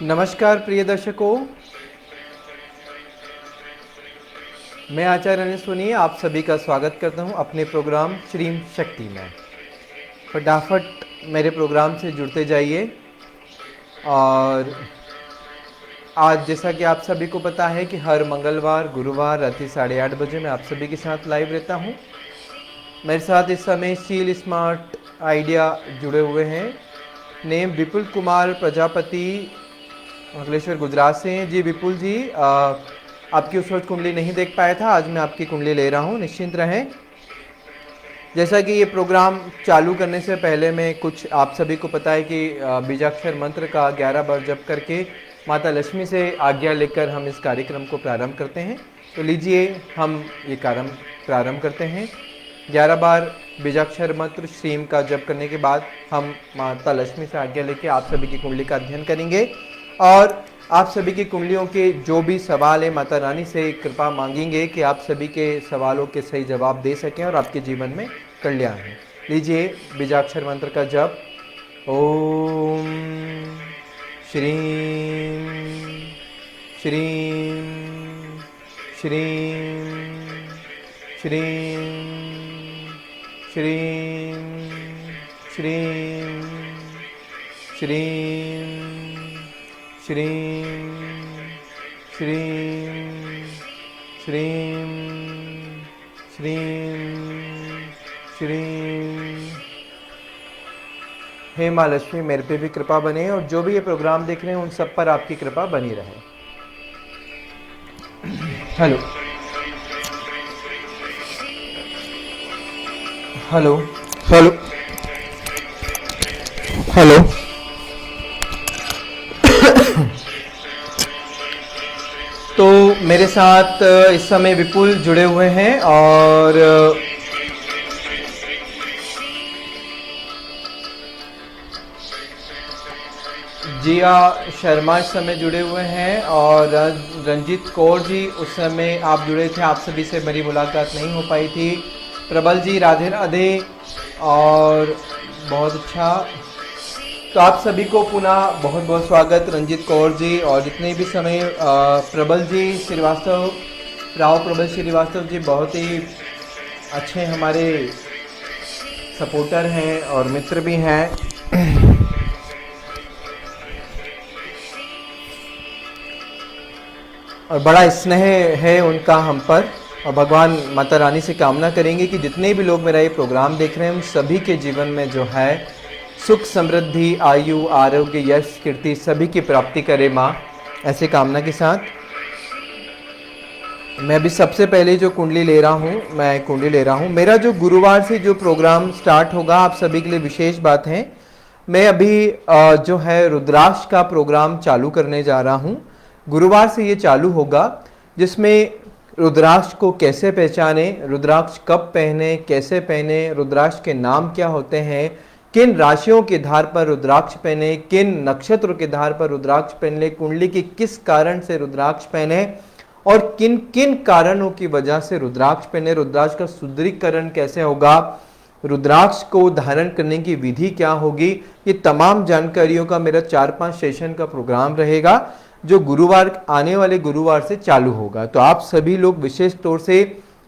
नमस्कार प्रिय दर्शकों, मैं आचार्य अनिल सोनी आप सभी का स्वागत करता हूं अपने प्रोग्राम श्रीम शक्ति में। फटाफट मेरे प्रोग्राम से जुड़ते जाइए। और आज जैसा कि आप सभी को पता है कि हर मंगलवार गुरुवार रात्रि 8:30 बजे मैं आप सभी के साथ लाइव रहता हूं। मेरे साथ इस समय शील स्मार्ट आइडिया जुड़े हुए हैं। नेम विपुल कुमार प्रजापति मंगलेश्वर गुजरात से हैं। जी विपुल जी, आपकी उस वक्त कुंडली नहीं देख पाया था, आज मैं आपकी कुंडली ले रहा हूँ, निश्चिंत रहें। जैसा कि ये प्रोग्राम चालू करने से पहले मैं कुछ आप सभी को पता है कि बीजाक्षर मंत्र का 11 बार जप करके माता लक्ष्मी से आज्ञा लेकर हम इस कार्यक्रम को प्रारंभ करते हैं। तो लीजिए हम ये कार्यक्रम प्रारंभ करते हैं। 11 बार बीजाक्षर मंत्र श्रीम का जप करने के बाद हम माता लक्ष्मी से आज्ञा लेके आप सभी की कुंडली का अध्ययन करेंगे और आप सभी की कुंडलियों के जो भी सवाल है माता रानी से कृपा मांगेंगे कि आप सभी के सवालों के सही जवाब दे सकें और आपके जीवन में कल्याण हो। लीजिए बीजाक्षर मंत्र का जप। ओम श्रीं श्रीं श्रीं श्रीं श्रीं श्रीं श्रीं श्रीं श्रीं श्रीं श्रीं श्रीं। हे माँ लक्ष्मी, मेरे पे भी कृपा बने और जो भी ये प्रोग्राम देख रहे हैं उन सब पर आपकी कृपा बनी रहे। Hello hello hello hello. तो मेरे साथ इस समय विपुल जुड़े हुए हैं और जिया शर्मा इस समय जुड़े हुए हैं और रंजीत कौर जी उस समय आप जुड़े थे, आप सभी से मेरी मुलाकात नहीं हो पाई थी। प्रबल जी राधे राधे और बहुत अच्छा। तो आप सभी को पुनः बहुत बहुत स्वागत रंजीत कौर जी और जितने भी समय प्रबल जी श्रीवास्तव, राव प्रबल श्रीवास्तव जी बहुत ही अच्छे हमारे सपोर्टर हैं और मित्र भी हैं। और बड़ा स्नेह है उनका हम पर और भगवान माता रानी से कामना करेंगे कि जितने भी लोग मेरा ये प्रोग्राम देख रहे हैं उन सभी के जीवन में जो है सुख समृद्धि आयु आरोग्य यश कीर्ति सभी की प्राप्ति करे माँ, ऐसे कामना के साथ। मैं अभी सबसे पहले जो कुंडली ले रहा हूँ, मेरा जो गुरुवार से जो प्रोग्राम स्टार्ट होगा आप सभी के लिए विशेष बात है। मैं अभी जो है रुद्राक्ष का प्रोग्राम चालू करने जा रहा हूँ। गुरुवार से ये चालू होगा जिसमें रुद्राक्ष को कैसे पहचाने, रुद्राक्ष कब पहने, कैसे पहने, रुद्राक्ष के नाम क्या होते हैं, किन राशियों के आधार पर रुद्राक्ष पहने, किन नक्षत्रों के आधार पर रुद्राक्ष पहने, कुंडली की किस कारण से रुद्राक्ष पहने और किन किन कारणों की वजह से रुद्राक्ष पहने, रुद्राक्ष का सुदृढ़ीकरण कैसे होगा, रुद्राक्ष को धारण करने की विधि क्या होगी, ये तमाम जानकारियों का मेरा 4-5 सेशन का प्रोग्राम रहेगा जो गुरुवार आने वाले गुरुवार से चालू होगा। तो आप सभी लोग विशेष तौर से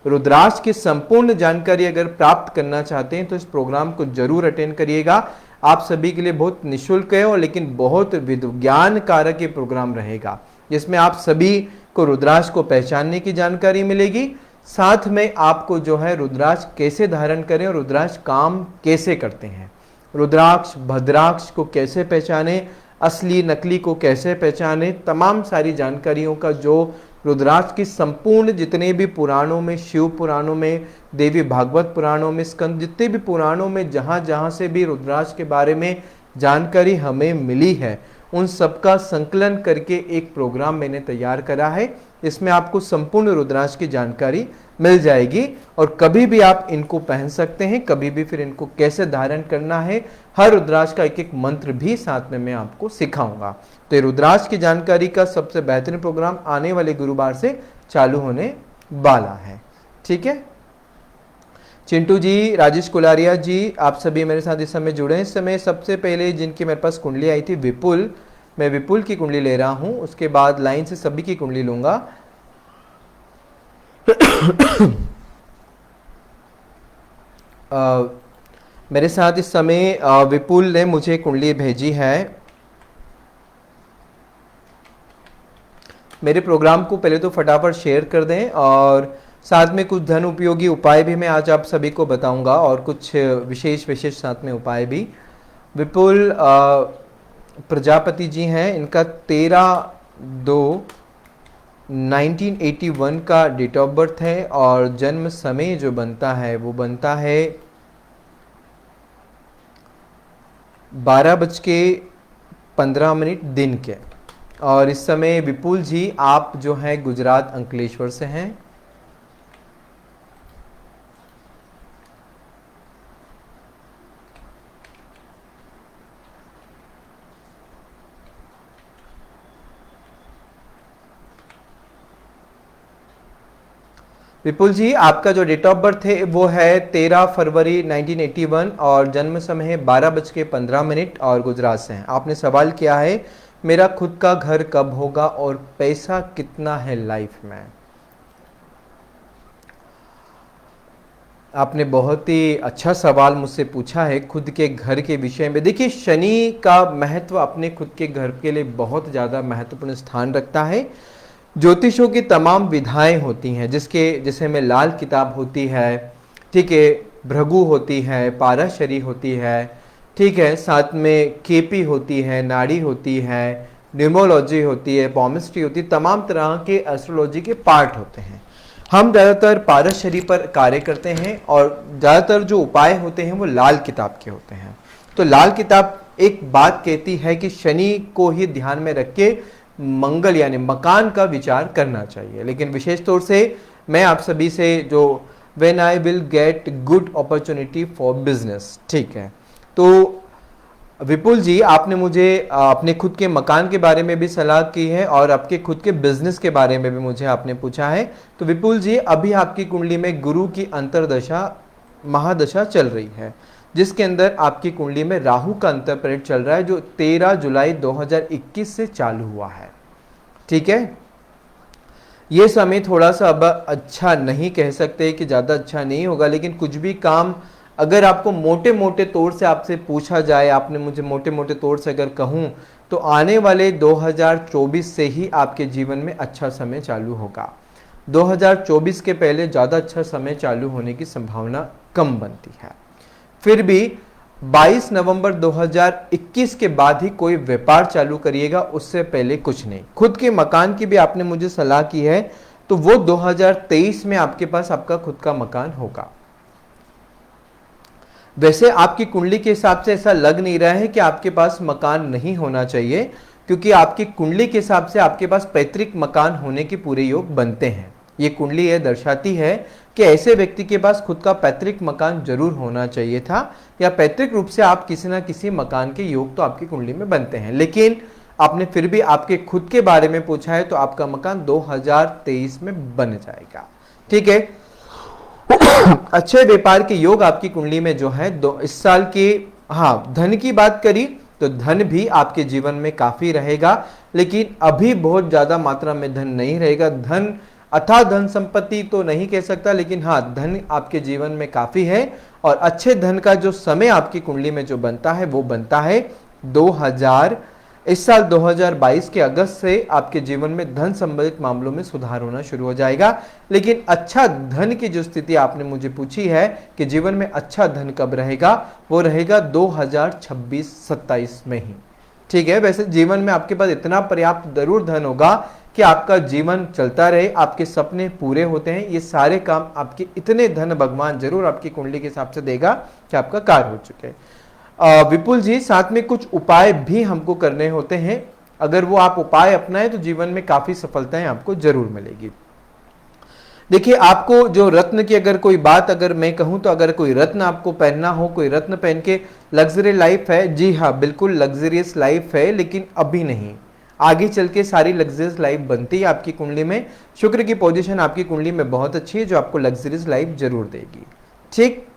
रुद्राक्ष की संपूर्ण जानकारी अगर प्राप्त करना चाहते हैं तो इस प्रोग्राम को जरूर अटेंड करिएगा। आप सभी के लिए बहुत निःशुल्क है और लेकिन बहुत विज्ञान कारक ये प्रोग्राम रहेगा जिसमें आप सभी को रुद्राक्ष को पहचानने की जानकारी मिलेगी, साथ में आपको जो है रुद्राक्ष कैसे धारण करें और रुद्राक्ष काम कैसे करते हैं, रुद्राक्ष भद्राक्ष को कैसे पहचाने, असली नकली को कैसे पहचाने, तमाम सारी जानकारियों का जो रुद्राक्ष की संपूर्ण जितने भी पुराणों में, शिव पुराणों में, देवी भागवत पुराणों में, स्कंद जितने भी पुराणों में जहाँ जहाँ से भी रुद्राक्ष के बारे में जानकारी हमें मिली है उन सबका संकलन करके एक प्रोग्राम मैंने तैयार करा है। इसमें आपको संपूर्ण रुद्राक्ष की जानकारी मिल जाएगी और कभी भी आप इनको पहन सकते हैं, कभी भी फिर इनको कैसे धारण करना है, हर रुद्राक्ष का एक एक मंत्र भी साथ में मैं आपको सिखाऊंगा। तो ये रुद्राक्ष की जानकारी का सबसे बेहतरीन प्रोग्राम आने वाले गुरुवार से चालू होने वाला है। ठीक है, चिंटू जी, राजेश कुलारिया जी, आप सभी मेरे साथ इस समय जुड़े हैं। इस समय सबसे पहले जिनकी मेरे पास कुंडली आई थी विपुल, मैं विपुल की कुंडली ले रहा हूं, उसके बाद लाइन से सभी की कुंडली लूंगा। मेरे साथ इस समय विपुल ने मुझे कुंडली भेजी है। मेरे प्रोग्राम को पहले तो फटाफट शेयर कर दें, और साथ में कुछ धन उपयोगी उपाय भी मैं आज आप सभी को बताऊंगा, और कुछ विशेष विशेष साथ में उपाय भी। विपुल प्रजापति जी हैं, इनका 13/2/1981 का डेट ऑफ बर्थ है, और जन्म समय जो बनता है वो बनता है 12:15 दिन के। और इस समय विपुल जी आप जो हैं गुजरात अंकलेश्वर से हैं। विपुल जी आपका जो डेट ऑफ बर्थ है वो है 13 फरवरी 1981, और जन्म समय है 12:15 और गुजरात से हैं। आपने सवाल किया है मेरा खुद का घर कब होगा और पैसा कितना है लाइफ में। आपने बहुत ही अच्छा सवाल मुझसे पूछा है खुद के घर के विषय में। देखिए, शनि का महत्व अपने खुद के घर के लिए बहुत ज़्यादा महत्वपूर्ण स्थान रखता है। ज्योतिषों की तमाम विधाएं होती हैं, जिसे में लाल किताब होती है, ठीक है, भृगु होती है, पाराशरी होती है, ठीक है, साथ में केपी होती है, नाड़ी होती है, न्यूमोलॉजी होती है, पॉमिस्ट्री होती है, तमाम तरह के एस्ट्रोलॉजी के पार्ट होते हैं। हम ज़्यादातर पाराशरी पर कार्य करते हैं, और ज़्यादातर जो उपाय होते हैं वो लाल किताब के होते हैं। तो लाल किताब एक बात कहती है कि शनि को ही ध्यान में रख के मंगल यानी मकान का विचार करना चाहिए। लेकिन विशेष तौर से मैं आप सभी से जो when I will get good opportunity for business, ठीक है। तो विपुल जी आपने मुझे अपने खुद के मकान के बारे में भी सलाह की है, और आपके खुद के बिजनेस के बारे में भी मुझे आपने पूछा है। तो विपुल जी अभी आपकी कुंडली में गुरु की अंतरदशा महादशा चल रही है, जिसके अंदर आपकी कुंडली में राहु का अंतरपरेड चल रहा है, जो 13 जुलाई 2021 से चालू हुआ है, ठीक है। ये समय थोड़ा सा अब अच्छा नहीं कह सकते कि ज़्यादा अच्छा नहीं होगा, लेकिन कुछ भी काम अगर आपको मोटे मोटे तौर से आपसे पूछा जाए, आपने मुझे मोटे मोटे तौर से अगर कहूँ, तो आने वाले 2024 से ही आपके जीवन में अच्छा समय चालू होगा। 2024 के पहले ज़्यादा अच्छा समय चालू होने की संभावना कम बनती है। फिर भी 22 नवंबर 2021 के बाद ही कोई व्यापार चालू करिएगा, उससे पहले कुछ नहीं। खुद के मकान की भी आपने मुझे सलाह की है, तो वो 2023 में आपके पास आपका खुद का मकान होगा। वैसे आपकी कुंडली के हिसाब से ऐसा लग नहीं रहा है कि आपके पास मकान नहीं होना चाहिए, क्योंकि आपकी कुंडली के हिसाब से आपके पास पैतृक मकान होने के पूरे योग बनते हैं। ये कुंडली यह दर्शाती है कि ऐसे व्यक्ति के पास खुद का पैतृक मकान जरूर होना चाहिए था, या पैतृक रूप से आप किसी ना किसी मकान के योग तो आपकी कुंडली में बनते हैं। लेकिन आपने फिर भी आपके खुद के बारे में पूछा है, तो आपका मकान 2023 में बन जाएगा, ठीक है। अच्छे व्यापार के योग आपकी कुंडली में जो है इस साल की। हाँ, धन की बात करी तो धन भी आपके जीवन में काफी रहेगा, लेकिन अभी बहुत ज्यादा मात्रा में धन नहीं रहेगा। धन अथाह धन संपत्ति तो नहीं कह सकता, लेकिन हाँ, धन आपके जीवन में काफी है। और अच्छे धन का जो समय आपकी कुंडली में जो बनता है वो बनता है इस साल 2022 के अगस्त से आपके जीवन में धन संबंधित मामलों में सुधार होना शुरू हो जाएगा। लेकिन अच्छा धन की जो स्थिति आपने मुझे पूछी है कि जीवन में अच्छा धन कब रहेगा, वो रहेगा 2026-27 में ही, ठीक है। वैसे जीवन में आपके पास इतना पर्याप्त जरूर धन होगा कि आपका जीवन चलता रहे, आपके सपने पूरे होते हैं। ये सारे काम आपके इतने धन भगवान जरूर आपकी कुंडली के हिसाब से देगा कि आपका कार्य हो चुके। विपुल जी साथ में कुछ उपाय भी हमको करने होते हैं, अगर वो आप उपाय अपनाएं तो जीवन में काफी सफलताएं आपको जरूर मिलेगी। देखिए, आपको जो रत्न की अगर कोई बात अगर मैं कहूं, तो अगर कोई रत्न आपको पहनना हो, कोई रत्न पहन के लग्जरी लाइफ है, जी हाँ बिल्कुल लग्जरियस लाइफ है, लेकिन अभी नहीं, आगे चल के सारी लग्जरियस लाइफ बनती है आपकी कुंडली में। शुक्र की पोजीशन आपकी कुंडली में बहुत अच्छी है, जो आपको लग्जरियस लाइफ जरूर देगी, ठीक।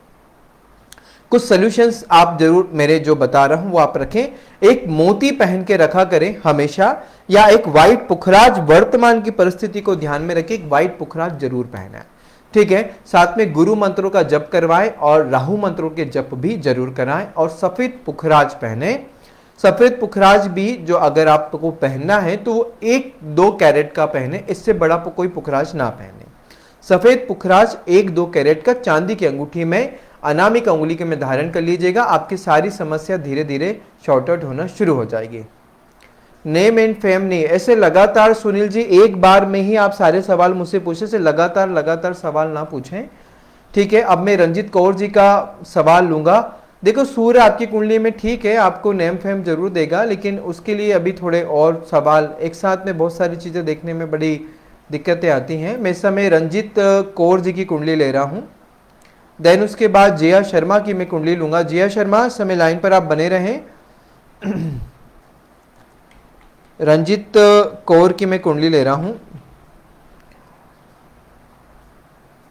कुछ सॉल्यूशंस आप जरूर मेरे जो बता रहा हूं वो आप रखें। एक मोती पहन के रखा करें हमेशा, या एक व्हाइट पुखराज, वर्तमान की परिस्थिति को ध्यान में रखें, एक व्हाइट पुखराज जरूर पहना है, ठीक है। साथ में गुरु मंत्रों का जप करवाएं और राहु मंत्रों के जप भी जरूर कराएं, और सफेद पुखराज पहने। सफेद पुखराज भी जो अगर आपको पहनना है तो 1-2 कैरेट का पहने, इससे बड़ा कोई पुखराज ना पहने। सफेद पुखराज 1-2 कैरेट का चांदी की अंगूठी में, अनामिक अंगुली के में धारण कर लीजिएगा। आपकी सारी समस्या धीरे धीरे शॉर्ट आउट होना शुरू हो जाएगी। नेम एंड फेम नहीं, ऐसे लगातार सुनील जी एक बार में ही आप सारे सवाल मुझसे पूछे, से लगातार सवाल ना पूछें, ठीक है। अब मैं रंजित कौर जी का सवाल लूंगा। देखो सूर्य आपकी कुंडली में ठीक है, आपको नेम फेम जरूर देगा, लेकिन उसके लिए अभी थोड़े और सवाल, एक साथ में बहुत सारी चीजें देखने में बड़ी दिक्कतें आती हैं। मैं इस समय रंजित कौर जी की कुंडली ले रहा हूं, देन उसके बाद जिया शर्मा की मैं कुंडली लूंगा। जिया शर्मा समय लाइन पर आप बने रहें। रंजित कौर की मैं कुंडली ले रहा हूं।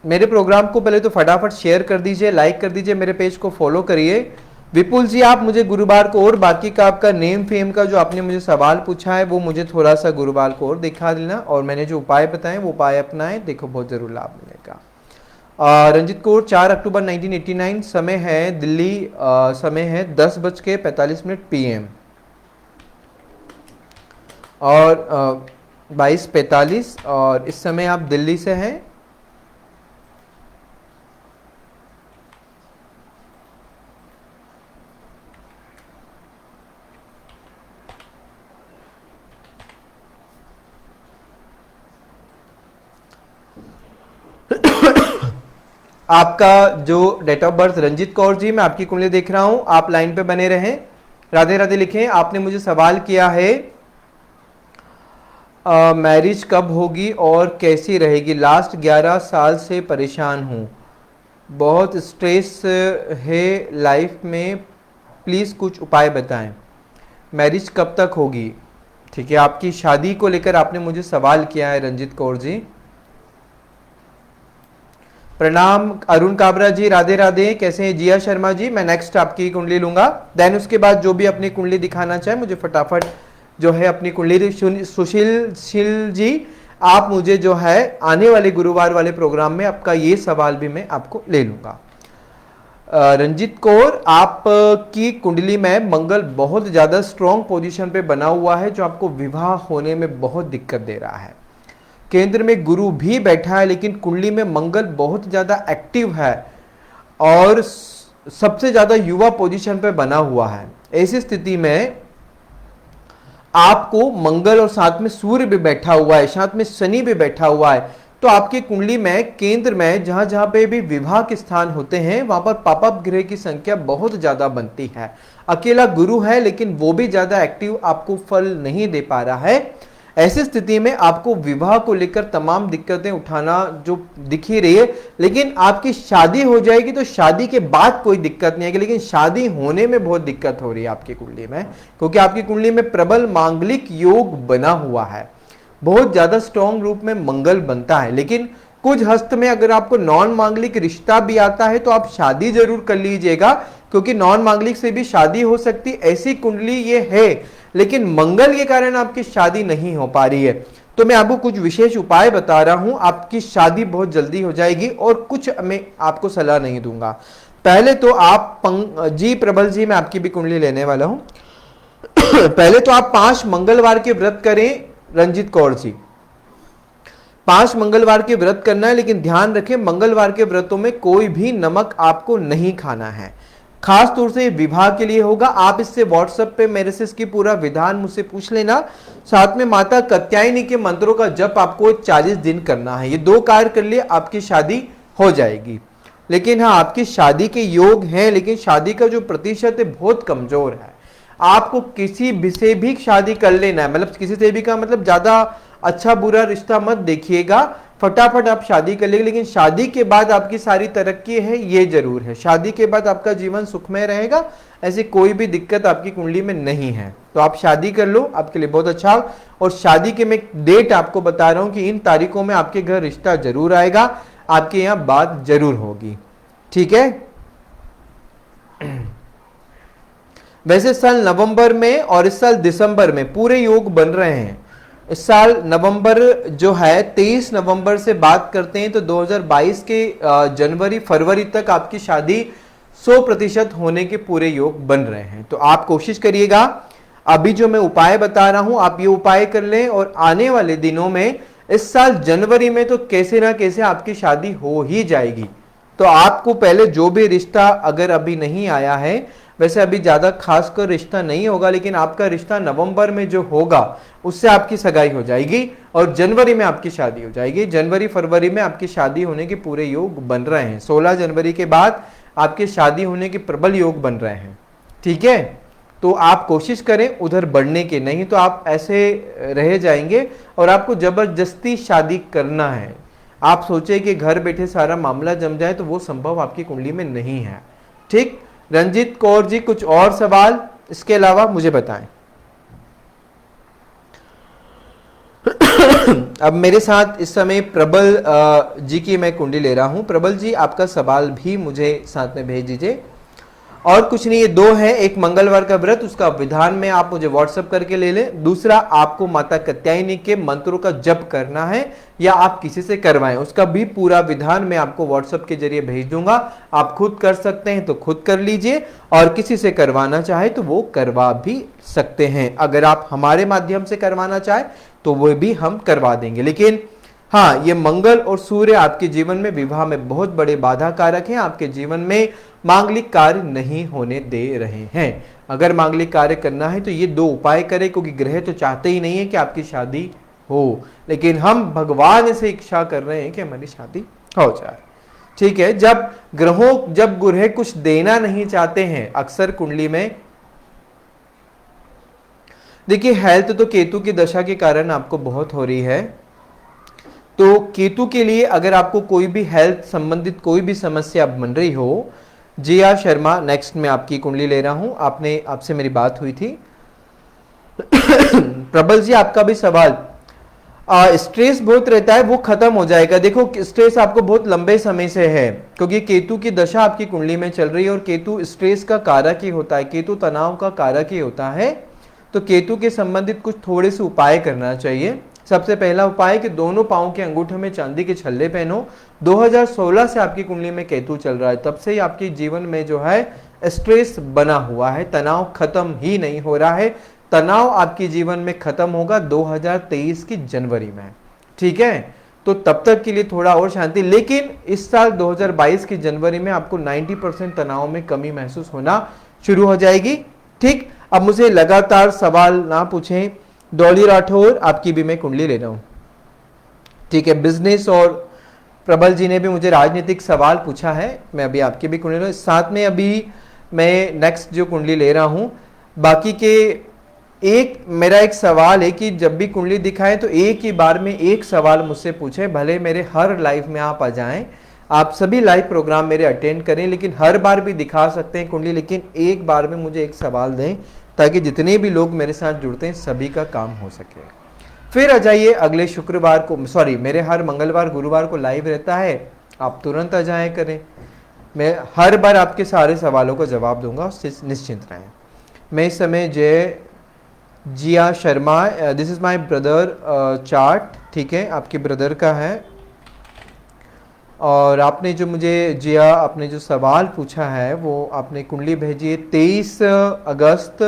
मेरे प्रोग्राम को पहले तो फटाफट शेयर कर दीजिए, लाइक कर दीजिए, मेरे पेज को फॉलो करिए। विपुल जी आप मुझे गुरुवार को, और बाकी का आपका नेम फेम का जो आपने मुझे सवाल पूछा है वो मुझे थोड़ा सा गुरुवार को और दिखा देना, और मैंने जो उपाय बताए वो उपाय अपनाएं, देखो बहुत जरूर लाभ मिलेगा। रंजित कौर 4 अक्टूबर 1989, समय है दिल्ली, समय है 10:45 PM और 22:45, और इस समय आप दिल्ली से हैं। आपका जो date of birth Ranjit Kaur ji, मैं आपकी कुंडली देख रहा हूं, आप लाइन पे बने रहें, राधे राधे लिखें। आपने मुझे सवाल किया है मैरिज कब होगी और कैसी रहेगी, लास्ट 11 साल से परेशान हूं, बहुत स्ट्रेस है लाइफ में, प्लीज कुछ उपाय बताएं, मैरिज कब तक होगी। ठीक है, आपकी शादी को लेकर आपने मुझे सवाल किया है रंजित कौर जी। प्रणाम अरुण काबरा जी, राधे राधे, कैसे हैं जिया शर्मा जी। मैं नेक्स्ट आपकी कुंडली लूंगा, देन उसके बाद जो भी अपनी कुंडली दिखाना चाहे मुझे फटाफट जो है अपनी कुंडली। सुशील जी आप मुझे जो है आने वाले गुरुवार वाले प्रोग्राम में आपका ये सवाल भी मैं आपको ले लूंगा। रंजित कौर आपकी कुंडली में मंगल बहुत ज्यादा स्ट्रॉन्ग पोजीशन पे बना हुआ है, जो आपको विवाह होने में बहुत दिक्कत दे रहा है। केंद्र में गुरु भी बैठा है, लेकिन कुंडली में मंगल बहुत ज्यादा एक्टिव है और सबसे ज्यादा युवा पोजीशन पे बना हुआ है। ऐसी स्थिति में आपको मंगल और साथ में सूर्य भी बैठा हुआ है, साथ में शनि भी बैठा हुआ है, तो आपकी कुंडली में केंद्र में जहां जहां पे भी विवाह के स्थान होते हैं वहां पर पापक ग्रह की संख्या बहुत ज्यादा बनती है। अकेला गुरु है लेकिन वो भी ज्यादा एक्टिव आपको फल नहीं दे पा रहा है। ऐसी स्थिति में आपको विवाह को लेकर तमाम दिक्कतें उठाना जो दिख ही रही है, लेकिन आपकी शादी हो जाएगी तो शादी के बाद कोई दिक्कत नहीं आएगी, लेकिन शादी होने में बहुत दिक्कत हो रही है आपकी कुंडली में, क्योंकि आपकी कुंडली में प्रबल मांगलिक योग बना हुआ है, बहुत ज्यादा स्ट्रॉन्ग रूप में मंगल बनता है। लेकिन कुछ हस्त में अगर आपको नॉन मांगलिक रिश्ता भी आता है तो आप शादी जरूर कर लीजिएगा, क्योंकि नॉन मांगलिक से भी शादी हो सकती, ऐसी कुंडली ये है, लेकिन मंगल के कारण आपकी शादी नहीं हो पा रही है। तो मैं आपको कुछ विशेष उपाय बता रहा हूं, आपकी शादी बहुत जल्दी हो जाएगी, और कुछ मैं आपको सलाह नहीं दूंगा। पहले तो आप जी प्रबल जी, मैं आपकी भी कुंडली लेने वाला हूं। पहले तो आप 5 मंगलवार के व्रत करें रंजित कौर जी, 5 मंगलवार के व्रत करना है, लेकिन ध्यान रखें मंगलवार के व्रतों में कोई भी नमक आपको नहीं खाना है, खास तौर से विवाह के लिए होगा। आप इससे व्हाट्सएप पे मेरे से इसकी पूरा विधान मुझसे पूछ लेना। साथ में माता कात्यायनी के मंत्रों का जप आपको 40 दिन करना है। ये 2 कार्य कर लिए आपकी शादी हो जाएगी। लेकिन हाँ, आपकी शादी के योग हैं, लेकिन शादी का जो प्रतिशत है बहुत कमजोर है। आपको किसी भी से भी शादी कर लेना है, मतलब किसी से भी का मतलब ज्यादा अच्छा बुरा रिश्ता मत देखिएगा, फटाफट आप शादी कर लेंगे, लेकिन शादी के बाद आपकी सारी तरक्की है ये जरूर है, शादी के बाद आपका जीवन सुखमय रहेगा, ऐसी कोई भी दिक्कत आपकी कुंडली में नहीं है। तो आप शादी कर लो, आपके लिए बहुत अच्छा। और शादी के मैं डेट आपको बता रहा हूं कि इन तारीखों में आपके घर रिश्ता जरूर आएगा, आपके यहाँ बात जरूर होगी, ठीक है। वैसे इस साल नवंबर में और इस साल दिसंबर में पूरे योग बन रहे हैं। इस साल नवंबर जो है 23 नवंबर से बात करते हैं तो 2022 के जनवरी फरवरी तक आपकी शादी 100% होने के पूरे योग बन रहे हैं। तो आप कोशिश करिएगा, अभी जो मैं उपाय बता रहा हूं आप ये उपाय कर लें और आने वाले दिनों में इस साल जनवरी में तो कैसे ना कैसे आपकी शादी हो ही जाएगी। तो आपको पहले जो भी रिश्ता अगर अभी नहीं आया है, वैसे अभी ज्यादा खासकर रिश्ता नहीं होगा, लेकिन आपका रिश्ता नवंबर में जो होगा उससे आपकी सगाई हो जाएगी और जनवरी में आपकी शादी हो जाएगी। जनवरी फरवरी में आपकी शादी होने के पूरे योग बन रहे हैं। 16 जनवरी के बाद आपकी शादी होने के प्रबल योग बन रहे हैं। ठीक है, तो आप कोशिश करें उधर बढ़ने के, नहीं तो आप ऐसे रह जाएंगे और आपको जबरदस्ती शादी करना है। आप सोचे कि घर बैठे सारा मामला जम जाए, तो वो संभव आपकी कुंडली में नहीं है। ठीक, रंजीत कौर जी कुछ और सवाल इसके अलावा मुझे बताएं। अब मेरे साथ इस समय प्रबल जी की मैं कुंडली ले रहा हूं। प्रबल जी आपका सवाल भी मुझे साथ में भेज दीजिए। और कुछ नहीं, ये दो है, एक मंगलवार का व्रत, उसका विधान में आप मुझे व्हाट्सएप करके ले लें। दूसरा, आपको माता कात्यायनी के मंत्रों का जप करना है या आप किसी से करवाएं, उसका भी पूरा विधान मैं आपको व्हाट्सएप के जरिए भेज दूंगा। आप खुद कर सकते हैं तो खुद कर लीजिए और किसी से करवाना चाहे तो वो करवा भी सकते हैं। अगर आप हमारे माध्यम से करवाना चाहे तो वो भी हम करवा देंगे। लेकिन हाँ, ये मंगल और सूर्य आपके जीवन में विवाह में बहुत बड़े बाधा कारक हैं, आपके जीवन में मांगलिक कार्य नहीं होने दे रहे हैं। अगर मांगलिक कार्य करना है तो ये दो उपाय करें, क्योंकि ग्रह तो चाहते ही नहीं है कि आपकी शादी हो, लेकिन हम भगवान से इच्छा कर रहे हैं कि हमारी शादी हो जाए। ठीक है, जब ग्रह कुछ देना नहीं चाहते हैं, अक्सर कुंडली में देखिए हेल्थ तो केतु की दशा के कारण आपको बहुत हो रही है। तो केतु के लिए अगर आपको कोई भी हेल्थ संबंधित कोई भी समस्या बन रही हो, जिया शर्मा नेक्स्ट में आपकी कुंडली ले रहा हूं, आपसे मेरी बात हुई थी। प्रबल जी आपका भी सवाल, स्ट्रेस बहुत रहता है, वो खत्म हो जाएगा। देखो स्ट्रेस आपको बहुत लंबे समय से है, क्योंकि केतु की दशा आपकी कुंडली में चल रही है और केतु स्ट्रेस का कारक ही होता है, केतु तनाव का कारक ही होता है। तो केतु के संबंधित कुछ थोड़े से उपाय करना चाहिए। सबसे पहला उपाय कि दोनों पांव के अंगूठों में चांदी के छल्ले पहनो। 2016 से आपकी कुंडली में केतु चल रहा है, तब से ही आपके जीवन में जो है स्ट्रेस बना हुआ है, तनाव खत्म ही नहीं हो रहा है। तनाव आपके जीवन में खत्म होगा 2023 की जनवरी में। ठीक है, तो तब तक के लिए थोड़ा और शांति, लेकिन इस साल 2022 की जनवरी में आपको 90% तनाव में कमी महसूस होना शुरू हो जाएगी। ठीक, अब मुझे लगातार सवाल ना पूछें। डॉली राठौर आपकी भी मैं कुंडली ले रहा हूं। ठीक है, बिजनेस और प्रबल जी ने भी मुझे राजनीतिक सवाल पूछा है, मैं अभी आपकी भी कुंडली ले रहा हूं। साथ में अभी मैं नेक्स्ट जो कुंडली ले रहा हूं, बाकी के मेरा एक सवाल है कि जब भी कुंडली दिखाएं तो एक ही बार में एक सवाल मुझसे पूछें। भले मेरे हर लाइव में आप आ जाएं, आप सभी लाइव प्रोग्राम मेरे अटेंड करें, लेकिन हर बार भी दिखा सकते हैं कुंडली, लेकिन एक बार में मुझे एक सवाल दें ताकि जितने भी लोग मेरे साथ जुड़ते हैं सभी का काम हो सके। फिर आ जाइए अगले शुक्रवार को, मेरे हर मंगलवार गुरुवार को लाइव रहता है, आप तुरंत आ जाए करें। मैं हर बार आपके सारे सवालों का जवाब दूंगा, निश्चिंत रहें। मैं इस समय Jiya Sharma, this is my brother chart. ठीक है, आपके ब्रदर का है। और आपने जो मुझे जिया आपने जो सवाल पूछा है वो आपने कुंडली भेजी है 23 अगस्त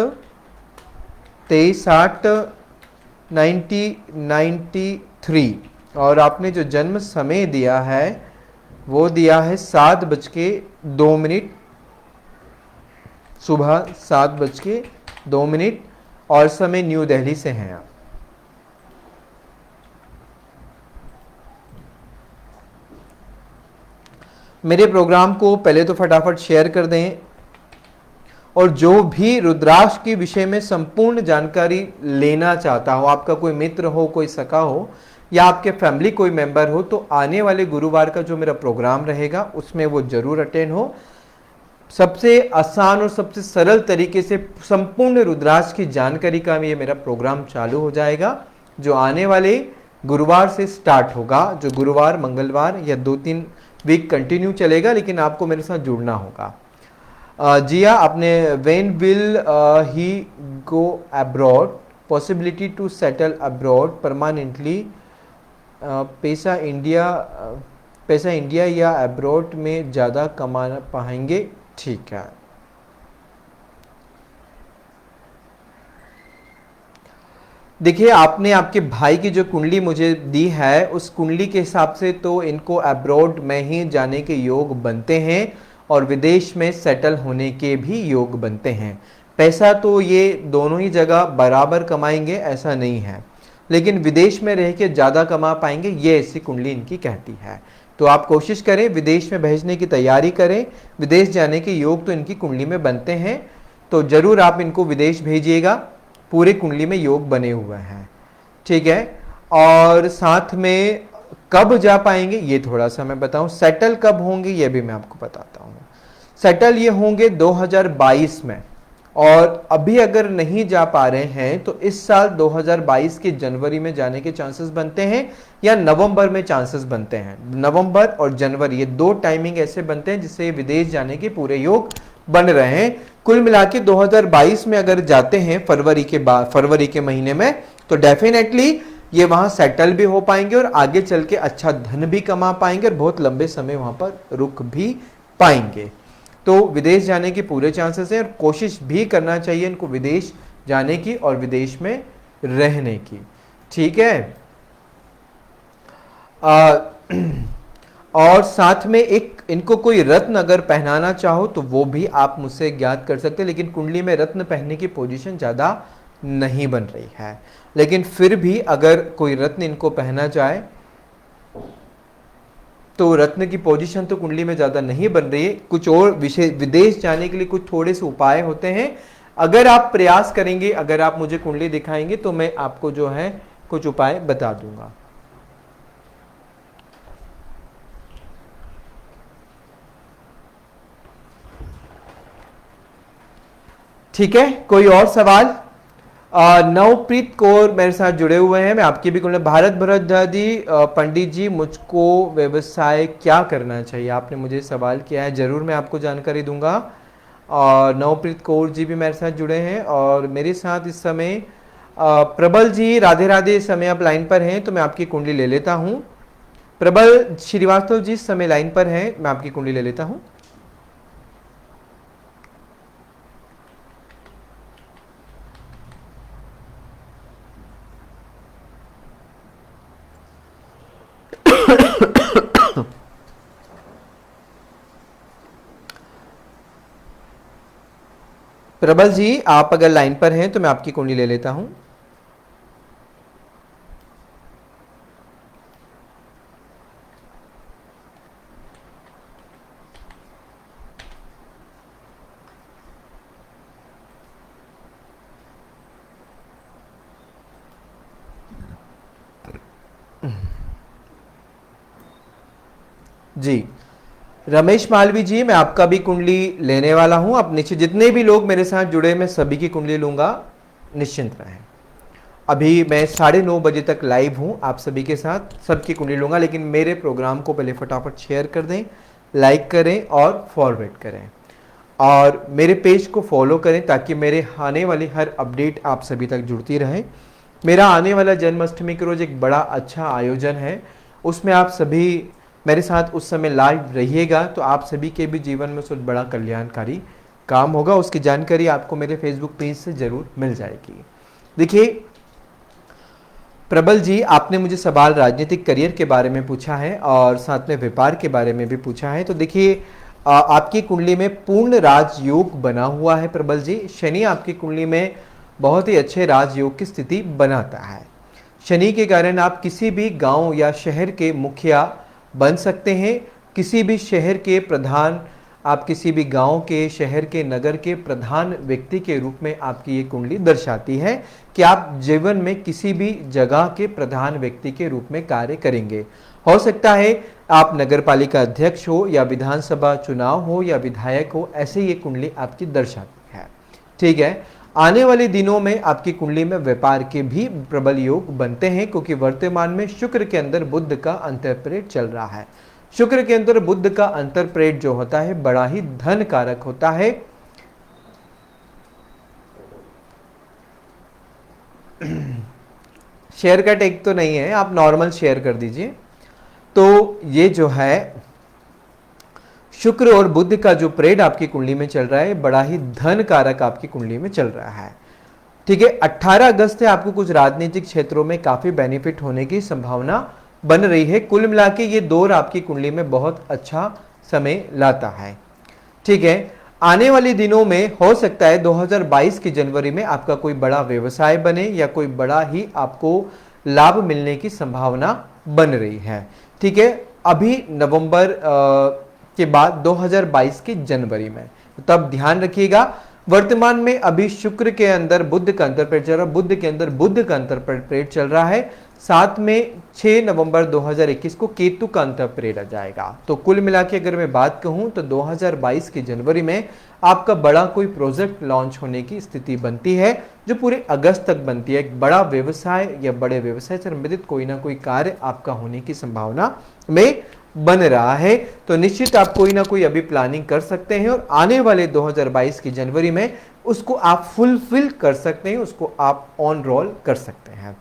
23/8/1993 और आपने जो जन्म समय दिया है वो दिया है 7:02 सुबह 7:02 और समय न्यू दिल्ली से हैं आप। मेरे प्रोग्राम को पहले तो फटाफट शेयर कर दें और जो भी रुद्राक्ष के विषय में संपूर्ण जानकारी लेना चाहता हो, आपका कोई मित्र हो, कोई सखा हो या आपके फैमिली कोई मेंबर हो, तो आने वाले गुरुवार का जो मेरा प्रोग्राम रहेगा उसमें वो जरूर अटेंड हो। सबसे आसान और सबसे सरल तरीके से संपूर्ण रुद्राक्ष की जानकारी का ये मेरा प्रोग्राम चालू हो जाएगा, जो आने वाले गुरुवार से स्टार्ट होगा, जो गुरुवार मंगलवार या 2-3 वीक कंटिन्यू चलेगा, लेकिन आपको मेरे साथ जुड़ना होगा। जिया आपने when will he go abroad, possibility to settle abroad permanently, पैसा इंडिया पैसा इंडिया या अब्रॉड में ज़्यादा कमा पाएंगे? ठीक है, देखिए आपने आपके भाई की जो कुंडली मुझे दी है उस कुंडली के हिसाब से तो इनको अब्रॉड में ही जाने के योग बनते हैं और विदेश में सेटल होने के भी योग बनते हैं। पैसा तो ये दोनों ही जगह बराबर कमाएंगे ऐसा नहीं है, लेकिन विदेश में रह के ज़्यादा कमा पाएंगे ये ऐसी कुंडली इनकी कहती है। तो आप कोशिश करें, विदेश में भेजने की तैयारी करें, विदेश जाने के योग तो इनकी कुंडली में बनते हैं, तो ज़रूर आप इनको विदेश भेजिएगा, पूरे कुंडली में योग बने हुए हैं, ठीक है। और साथ में कब जा पाएंगे ये थोड़ा सा मैं बताऊं, सेटल कब होंगे ये भी मैं आपको बताता हूं। सेटल ये होंगे 2022 में, और अभी अगर नहीं जा पा रहे हैं तो इस साल 2022 के जनवरी में जाने के चांसेस बनते हैं या नवंबर में चांसेस बनते हैं। नवंबर और जनवरी ये दो टाइमिंग ऐसे बनते हैं जिससे विदेश जाने के पूरे योग बन रहे हैं। कुल मिला के 2022 में अगर जाते हैं फरवरी के महीने में, तो डेफिनेटली ये वहां सेटल भी हो पाएंगे और आगे चल के अच्छा धन भी कमा पाएंगे और बहुत लंबे समय वहां पर रुक भी पाएंगे। तो विदेश जाने के पूरे चांसेस हैं और कोशिश भी करना चाहिए इनको विदेश जाने की और विदेश में रहने की, ठीक है। और साथ में एक इनको कोई रत्न अगर पहनाना चाहो तो वो भी आप मुझसे ज्ञात कर सकते हैं, लेकिन कुंडली में रत्न पहनने की पोजीशन ज़्यादा नहीं बन रही है। लेकिन फिर भी अगर कोई रत्न इनको पहना जाए तो रत्न की पोजीशन तो कुंडली में ज़्यादा नहीं बन रही है। कुछ और विशेष विदेश जाने के लिए कुछ थोड़े से उपाय होते हैं, अगर आप प्रयास करेंगे, अगर आप मुझे कुंडली दिखाएंगे तो मैं आपको जो है कुछ उपाय बता दूंगा। ठीक है, कोई और सवाल? नवप्रीत कौर मेरे साथ जुड़े हुए हैं, मैं आपकी भी कुंडली। भारत भरद्वाजी पंडित जी मुझको व्यवसाय क्या करना चाहिए, आपने मुझे सवाल किया है, जरूर मैं आपको जानकारी दूंगा। और नवप्रीत कौर जी भी मेरे साथ जुड़े हैं और मेरे साथ इस समय प्रबल जी, राधे राधे, इस समय आप लाइन पर हैं तो मैं आपकी कुंडली ले लेता हूं। प्रबल श्रीवास्तव जी इस समय लाइन पर हैं, मैं आपकी कुंडली ले लेता हूं। प्रबल जी आप अगर लाइन पर हैं तो मैं आपकी कुंडली ले लेता हूं। जी रमेश मालवी जी, मैं आपका भी कुंडली लेने वाला हूं। आप नीचे जितने भी लोग मेरे साथ जुड़े मैं सभी की कुंडली लूंगा, निश्चिंत रहें। अभी मैं 9:30 बजे तक लाइव हूं आप सभी के साथ, सबकी कुंडली लूंगा। लेकिन मेरे प्रोग्राम को पहले फटाफट शेयर कर दें, लाइक करें और फॉरवर्ड करें और मेरे पेज को फॉलो करें ताकि मेरे आने वाली हर अपडेट आप सभी तक जुड़ती रहे। मेरा आने वाला जन्माष्टमी के रोज एक बड़ा अच्छा आयोजन है, उसमें आप सभी मेरे साथ उस समय लाइव रहिएगा तो आप सभी के भी जीवन में कुछ बड़ा कल्याणकारी काम होगा। उसकी जानकारी आपको मेरे फेसबुक पेज से जरूर मिल जाएगी। देखिए प्रबल जी, आपने मुझे सवाल राजनीतिक करियर के बारे में पूछा है और साथ में व्यापार के बारे में भी पूछा है। तो देखिए आपकी कुंडली में पूर्ण राजयोग बना हुआ है प्रबल जी। शनि आपकी कुंडली में बहुत ही अच्छे राजयोग की स्थिति बनाता है। शनि के कारण आप किसी भी गांव या शहर के मुखिया बन सकते हैं, किसी भी शहर के प्रधान, आप किसी भी गांव के, शहर के, नगर के प्रधान व्यक्ति के रूप में आपकी ये कुंडली दर्शाती है कि आप जीवन में किसी भी जगह के प्रधान व्यक्ति के रूप में कार्य करेंगे। हो सकता है आप नगर पालिका अध्यक्ष हो या विधानसभा चुनाव हो या विधायक हो, ऐसे ये कुंडली आपकी दर्शाती है, ठीक है। आने वाले दिनों में आपकी कुंडली में व्यापार के भी प्रबल योग बनते हैं क्योंकि वर्तमान में शुक्र के अंदर बुध का अंतःप्रेत चल रहा है। शुक्र के अंदर बुध का अंतर प्रेट जो होता है बड़ा ही धन कारक होता है। शेयर का टेक तो नहीं है, आप नॉर्मल शेयर कर दीजिए। तो ये जो है शुक्र और बुध का जो प्रेड आपकी कुंडली में चल रहा है बड़ा ही धन कारक आपकी कुंडली में चल रहा है। ठीक है, 18 अगस्त से आपको कुछ राजनीतिक क्षेत्रों में काफी बेनिफिट होने की संभावना बन रही है। कुल मिला के ये दौर आपकी कुंडली में बहुत अच्छा समय लाता है। ठीक है, आने वाले दिनों में हो सकता है 2022 की जनवरी में आपका कोई बड़ा व्यवसाय बने या कोई बड़ा ही आपको लाभ मिलने की संभावना बन रही है। ठीक है, अभी नवंबर के बाद 2022 की जनवरी में, तब ध्यान रखिएगा। वर्तमान में अभी शुक्र के अंदर बुध का अंतर प्रेट चल रहा है, बुध के अंदर बुध का अंतर प्रेट चल रहा है। साथ में 6 नवंबर 2021 को केतु का अंतर प्रेट आ जाएगा। तो कुल मिला के अगर मैं बात कहूं तो 2022 की जनवरी में आपका बड़ा कोई प्रोजेक्ट लॉन्च होने की स्थिति बनती है, जो पूरे अगस्त तक बनती है। एक बड़ा व्यवसाय या बड़े व्यवसाय से संबंधित कोई ना कोई कार्य आपका होने की संभावना में बन रहा है। तो निश्चित आप कोई ना कोई अभी प्लानिंग कर सकते हैं और आने वाले 2022 की जनवरी में उसको आप फुलफिल कर सकते हैं, उसको आप ऑन रोल कर सकते हैं।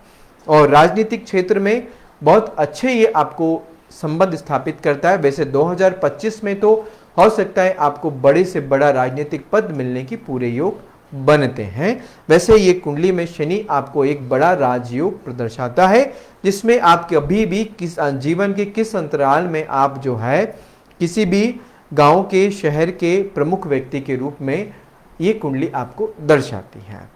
और राजनीतिक क्षेत्र में बहुत अच्छे ये आपको संबंध स्थापित करता है। वैसे 2025 में तो हो सकता है आपको बड़े से बड़ा राजनीतिक पद मिलने की पूरे योग बनते हैं। वैसे ये कुंडली में शनि आपको एक बड़ा राजयोग प्रदर्शाता है, जिसमें आप कभी भी किस जीवन के किस अंतराल में आप जो है किसी भी गांव के शहर के प्रमुख व्यक्ति के रूप में ये कुंडली आपको दर्शाती है।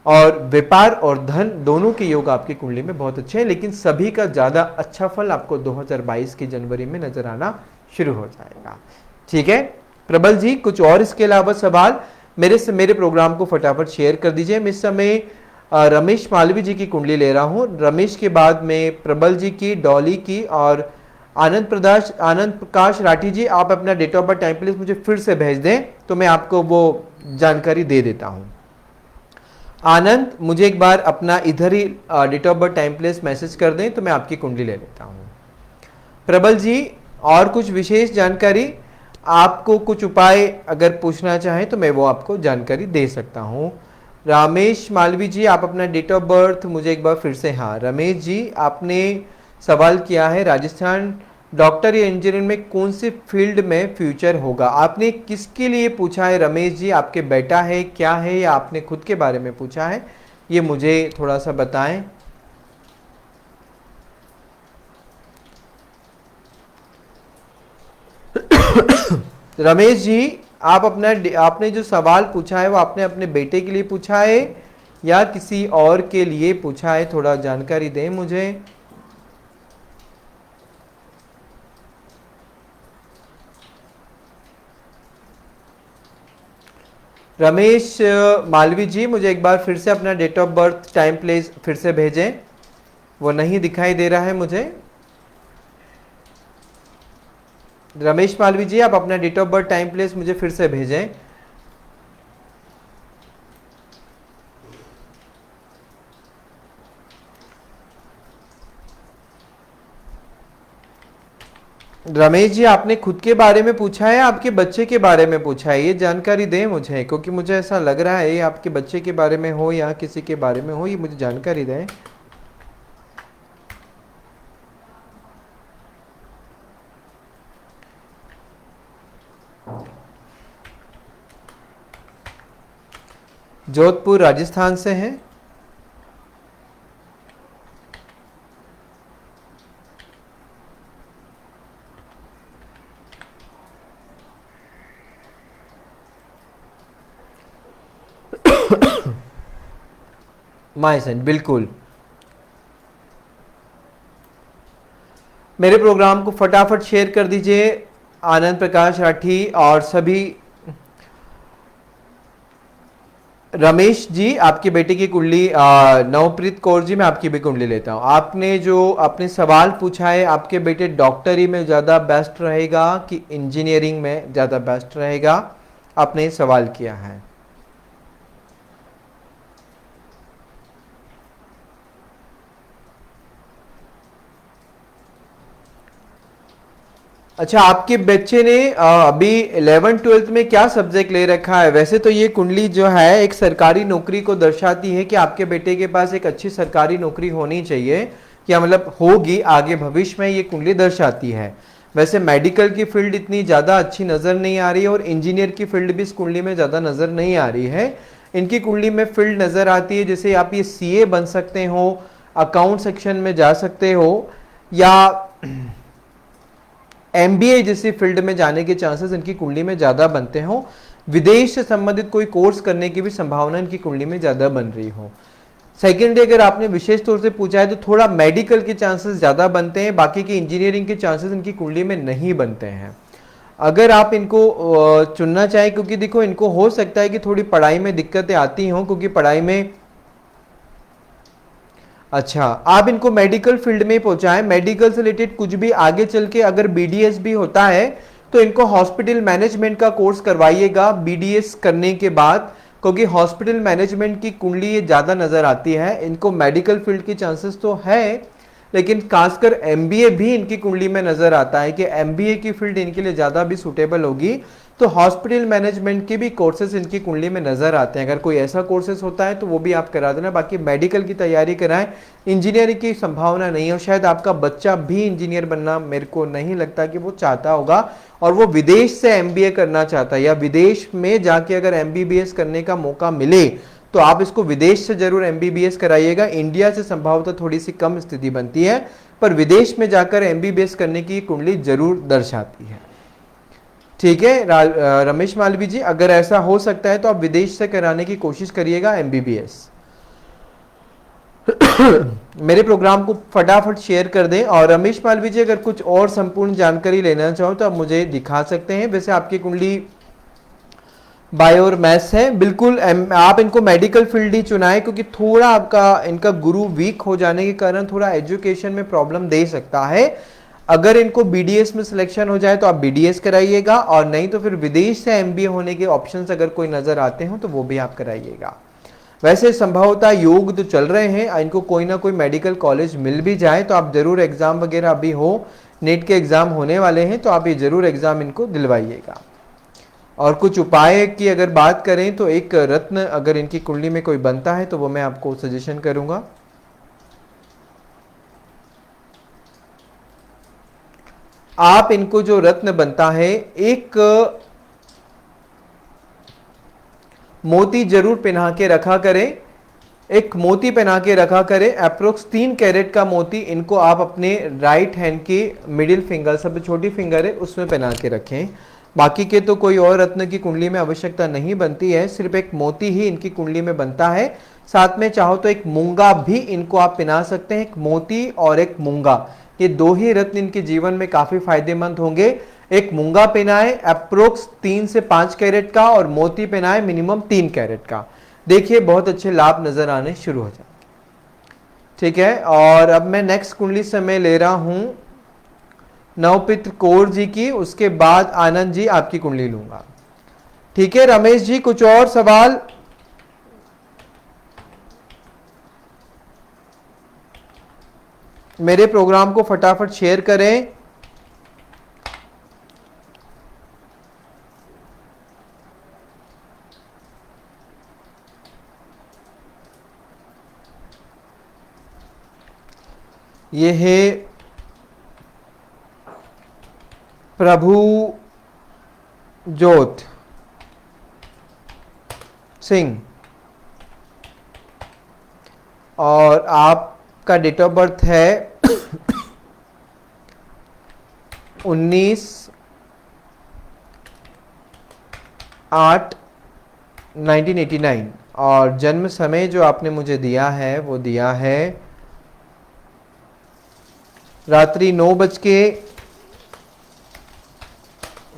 और व्यापार और धन दोनों के योग आपकी कुंडली में बहुत अच्छे हैं, लेकिन सभी का ज्यादा अच्छा फल आपको 2022 की जनवरी में नजर आना शुरू हो जाएगा। ठीक है प्रबल जी, कुछ और इसके अलावा सवाल मेरे प्रोग्राम को फटाफट शेयर कर दीजिए। मैं इस समय रमेश मालवी जी की कुंडली ले रहा हूं। रमेश के बाद में प्रबल जी की, डॉली की और आनंद प्रकाश राठी जी, आप अपना date of birth time please मुझे फिर से भेज दें तो मैं आपको वो जानकारी दे देता हूं। आनंद, मुझे एक बार अपना इधर ही date of birth time place message कर दें तो मैं आपकी कुंडली ले लेता हूं। प्रबल जी, और कुछ विशेष जानकारी, आपको कुछ उपाय अगर पूछना चाहें तो मैं वो आपको जानकारी दे सकता हूं। रमेश मालवी जी, आप अपना डेट ऑफ बर्थ मुझे एक बार फिर से, हाँ रमेश जी, आपने सवाल किया है राजस्थान डॉक्टर या इंजीनियर में कौन सी फील्ड में फ्यूचर होगा। आपने किसके लिए पूछा है रमेश जी? आपके बेटा है, क्या है, या आपने खुद के बारे में पूछा है? ये मुझे थोड़ा सा बताएं। रमेश जी, आप आपने जो सवाल पूछा है वो आपने अपने बेटे के लिए पूछा है या किसी और के लिए पूछा है? थोड़ा जानकारी दें मुझे। रमेश मालवी जी, मुझे एक बार फिर से अपना date of birth time place फिर से भेजें, वो नहीं दिखाई दे रहा है मुझे। रमेश मालवी जी, आप अपना date of birth time place मुझे फिर से भेजें। रमेश जी, आपने खुद के बारे में पूछा है, आपके बच्चे के बारे में पूछा है? ये जानकारी दें मुझे, क्योंकि मुझे ऐसा लग रहा है आपके बच्चे के बारे में हो या किसी के बारे में हो, ये मुझे जानकारी दें। जोधपुर राजस्थान से हैं। मायसन, बिल्कुल। मेरे प्रोग्राम को फटाफट शेयर कर दीजिए। आनंद प्रकाश राठी और सभी। रमेश जी, आपके बेटे की कुंडली, नवप्रीत कौर जी, मैं आपकी भी कुंडली लेता हूं। आपने जो अपने सवाल पूछा है, आपके बेटे डॉक्टरी में ज़्यादा बेस्ट रहेगा कि इंजीनियरिंग में ज़्यादा बेस्ट रहेगा, आपने सवाल किया है। अच्छा, आपके बच्चे ने अभी 11th-12th में क्या सब्जेक्ट ले रखा है? वैसे तो ये कुंडली जो है एक सरकारी नौकरी को दर्शाती है कि आपके बेटे के पास एक अच्छी सरकारी नौकरी होनी चाहिए, या मतलब होगी आगे भविष्य में, ये कुंडली दर्शाती है। वैसे मेडिकल की फील्ड इतनी ज़्यादा अच्छी नज़र नहीं आ रही है और इंजीनियर की फील्ड भी इस कुंडली में ज़्यादा नज़र नहीं आ रही है। इनकी कुंडली में फील्ड नज़र आती है जैसे आप ये सीए बन सकते हो, अकाउंट सेक्शन में जा सकते हो, या एमबीए जैसी फील्ड में जाने के चांसेस इनकी कुंडली में ज़्यादा बनते हो। विदेश से संबंधित कोई कोर्स करने की भी संभावना इनकी कुंडली में ज़्यादा बन रही हो। सेकेंडली अगर आपने विशेष तौर से पूछा है तो थोड़ा मेडिकल के चांसेस ज़्यादा बनते हैं, बाकी की इंजीनियरिंग के चांसेस इनकी कुंडली में नहीं बनते हैं। अगर आप इनको चुनना चाहें, क्योंकि देखो इनको हो सकता है कि थोड़ी पढ़ाई में दिक्कतें आती हों, क्योंकि पढ़ाई में, अच्छा आप इनको मेडिकल फील्ड में पहुंचाएं, मेडिकल से रिलेटेड कुछ भी आगे चल के अगर बीडीएस भी होता है तो इनको हॉस्पिटल मैनेजमेंट का कोर्स करवाइएगा बीडीएस करने के बाद, क्योंकि हॉस्पिटल मैनेजमेंट की कुंडली ये ज़्यादा नज़र आती है। इनको मेडिकल फील्ड की चांसेस तो है, लेकिन खासकर एमबीए भी इनकी कुंडली में नज़र आता है कि एमबीए की फील्ड इनके लिए ज़्यादा भी सूटेबल होगी। तो हॉस्पिटल मैनेजमेंट के भी कोर्सेज इनकी कुंडली में नज़र आते हैं। अगर कोई ऐसा कोर्सेज होता है तो वो भी आप करा देना, बाकी मेडिकल की तैयारी कराएं। इंजीनियरिंग की संभावना नहीं है, शायद आपका बच्चा भी इंजीनियर बनना मेरे को नहीं लगता कि वो चाहता होगा, और वो विदेश से एमबीए करना चाहता है, या विदेश में जाके अगर एमबीबीएस करने का मौका मिले तो आप इसको विदेश से जरूर एमबीबीएस कराइएगा। इंडिया से संभवतः थोड़ी सी कम स्थिति बनती है, पर विदेश में जाकर एमबीबीएस करने की कुंडली जरूर दर्शाती है। ठीक है रमेश मालवी जी, अगर ऐसा हो सकता है तो आप विदेश से कराने की कोशिश करिएगा एमबीबीएस। मेरे प्रोग्राम को फटाफट शेयर कर दें। और रमेश मालवी जी, अगर कुछ और संपूर्ण जानकारी लेना चाहो तो आप मुझे दिखा सकते हैं। वैसे आपकी कुंडली बायो और मैथ्स है, बिल्कुल आप इनको मेडिकल फील्ड ही चुनाएं, क्योंकि थोड़ा आपका इनका गुरु वीक हो जाने के कारण थोड़ा एजुकेशन में प्रॉब्लम दे सकता है। अगर इनको बीडीएस में सिलेक्शन हो जाए तो आप बीडीएस कराइएगा, और नहीं तो फिर विदेश से एमबीए होने के ऑप्शंस अगर कोई नजर आते हो तो वो भी आप कराइएगा। वैसे संभवतः योग तो चल रहे हैं, इनको कोई ना कोई मेडिकल कॉलेज मिल भी जाए तो आप जरूर एग्जाम वगैरह अभी हो, नेट के एग्जाम होने वाले हैं तो आप ये जरूर एग्जाम इनको दिलवाइएगा। और कुछ उपाय की अगर बात करें तो एक रत्न अगर इनकी कुंडली में कोई बनता है तो वो मैं आपको सजेशन करूंगा। आप इनको जो रत्न बनता है, एक मोती जरूर पहना के रखा करें, एक मोती पहना के रखा करें, अप्रोक्स 3 कैरेट का मोती इनको आप अपने राइट हैंड की मिडिल फिंगर, सबसे छोटी फिंगर है उसमें पहना के रखें। बाकी के तो कोई और रत्न की कुंडली में आवश्यकता नहीं बनती है, सिर्फ एक मोती ही इनकी कुंडली में बनता है। साथ में चाहो तो एक मूंगा भी इनको आप पहना सकते हैं, एक मोती और एक मूंगा, ये 2 ही रत्न इनके जीवन में काफी फायदेमंद होंगे। एक मूंगा पहनाए अप्रोक्स 3 से 5 कैरेट का, और मोती पहनाए मिनिमम 3 कैरेट का। देखिए बहुत अच्छे लाभ नजर आने शुरू हो जाएंगे। ठीक है, और अब मैं नेक्स्ट कुंडली से मैं ले रहा हूं नवपित्र कौर जी की, उसके बाद आनंद जी आपकी कुंडली लूंगा। ठीक है रमेश जी, कुछ और सवाल? मेरे प्रोग्राम को फटाफट शेयर करें। ये है प्रभु जोत सिंह, और आपका डेट ऑफ बर्थ है 19/8/1989, और जन्म समय जो आपने मुझे दिया है वो दिया है रात्रि 9 बज के।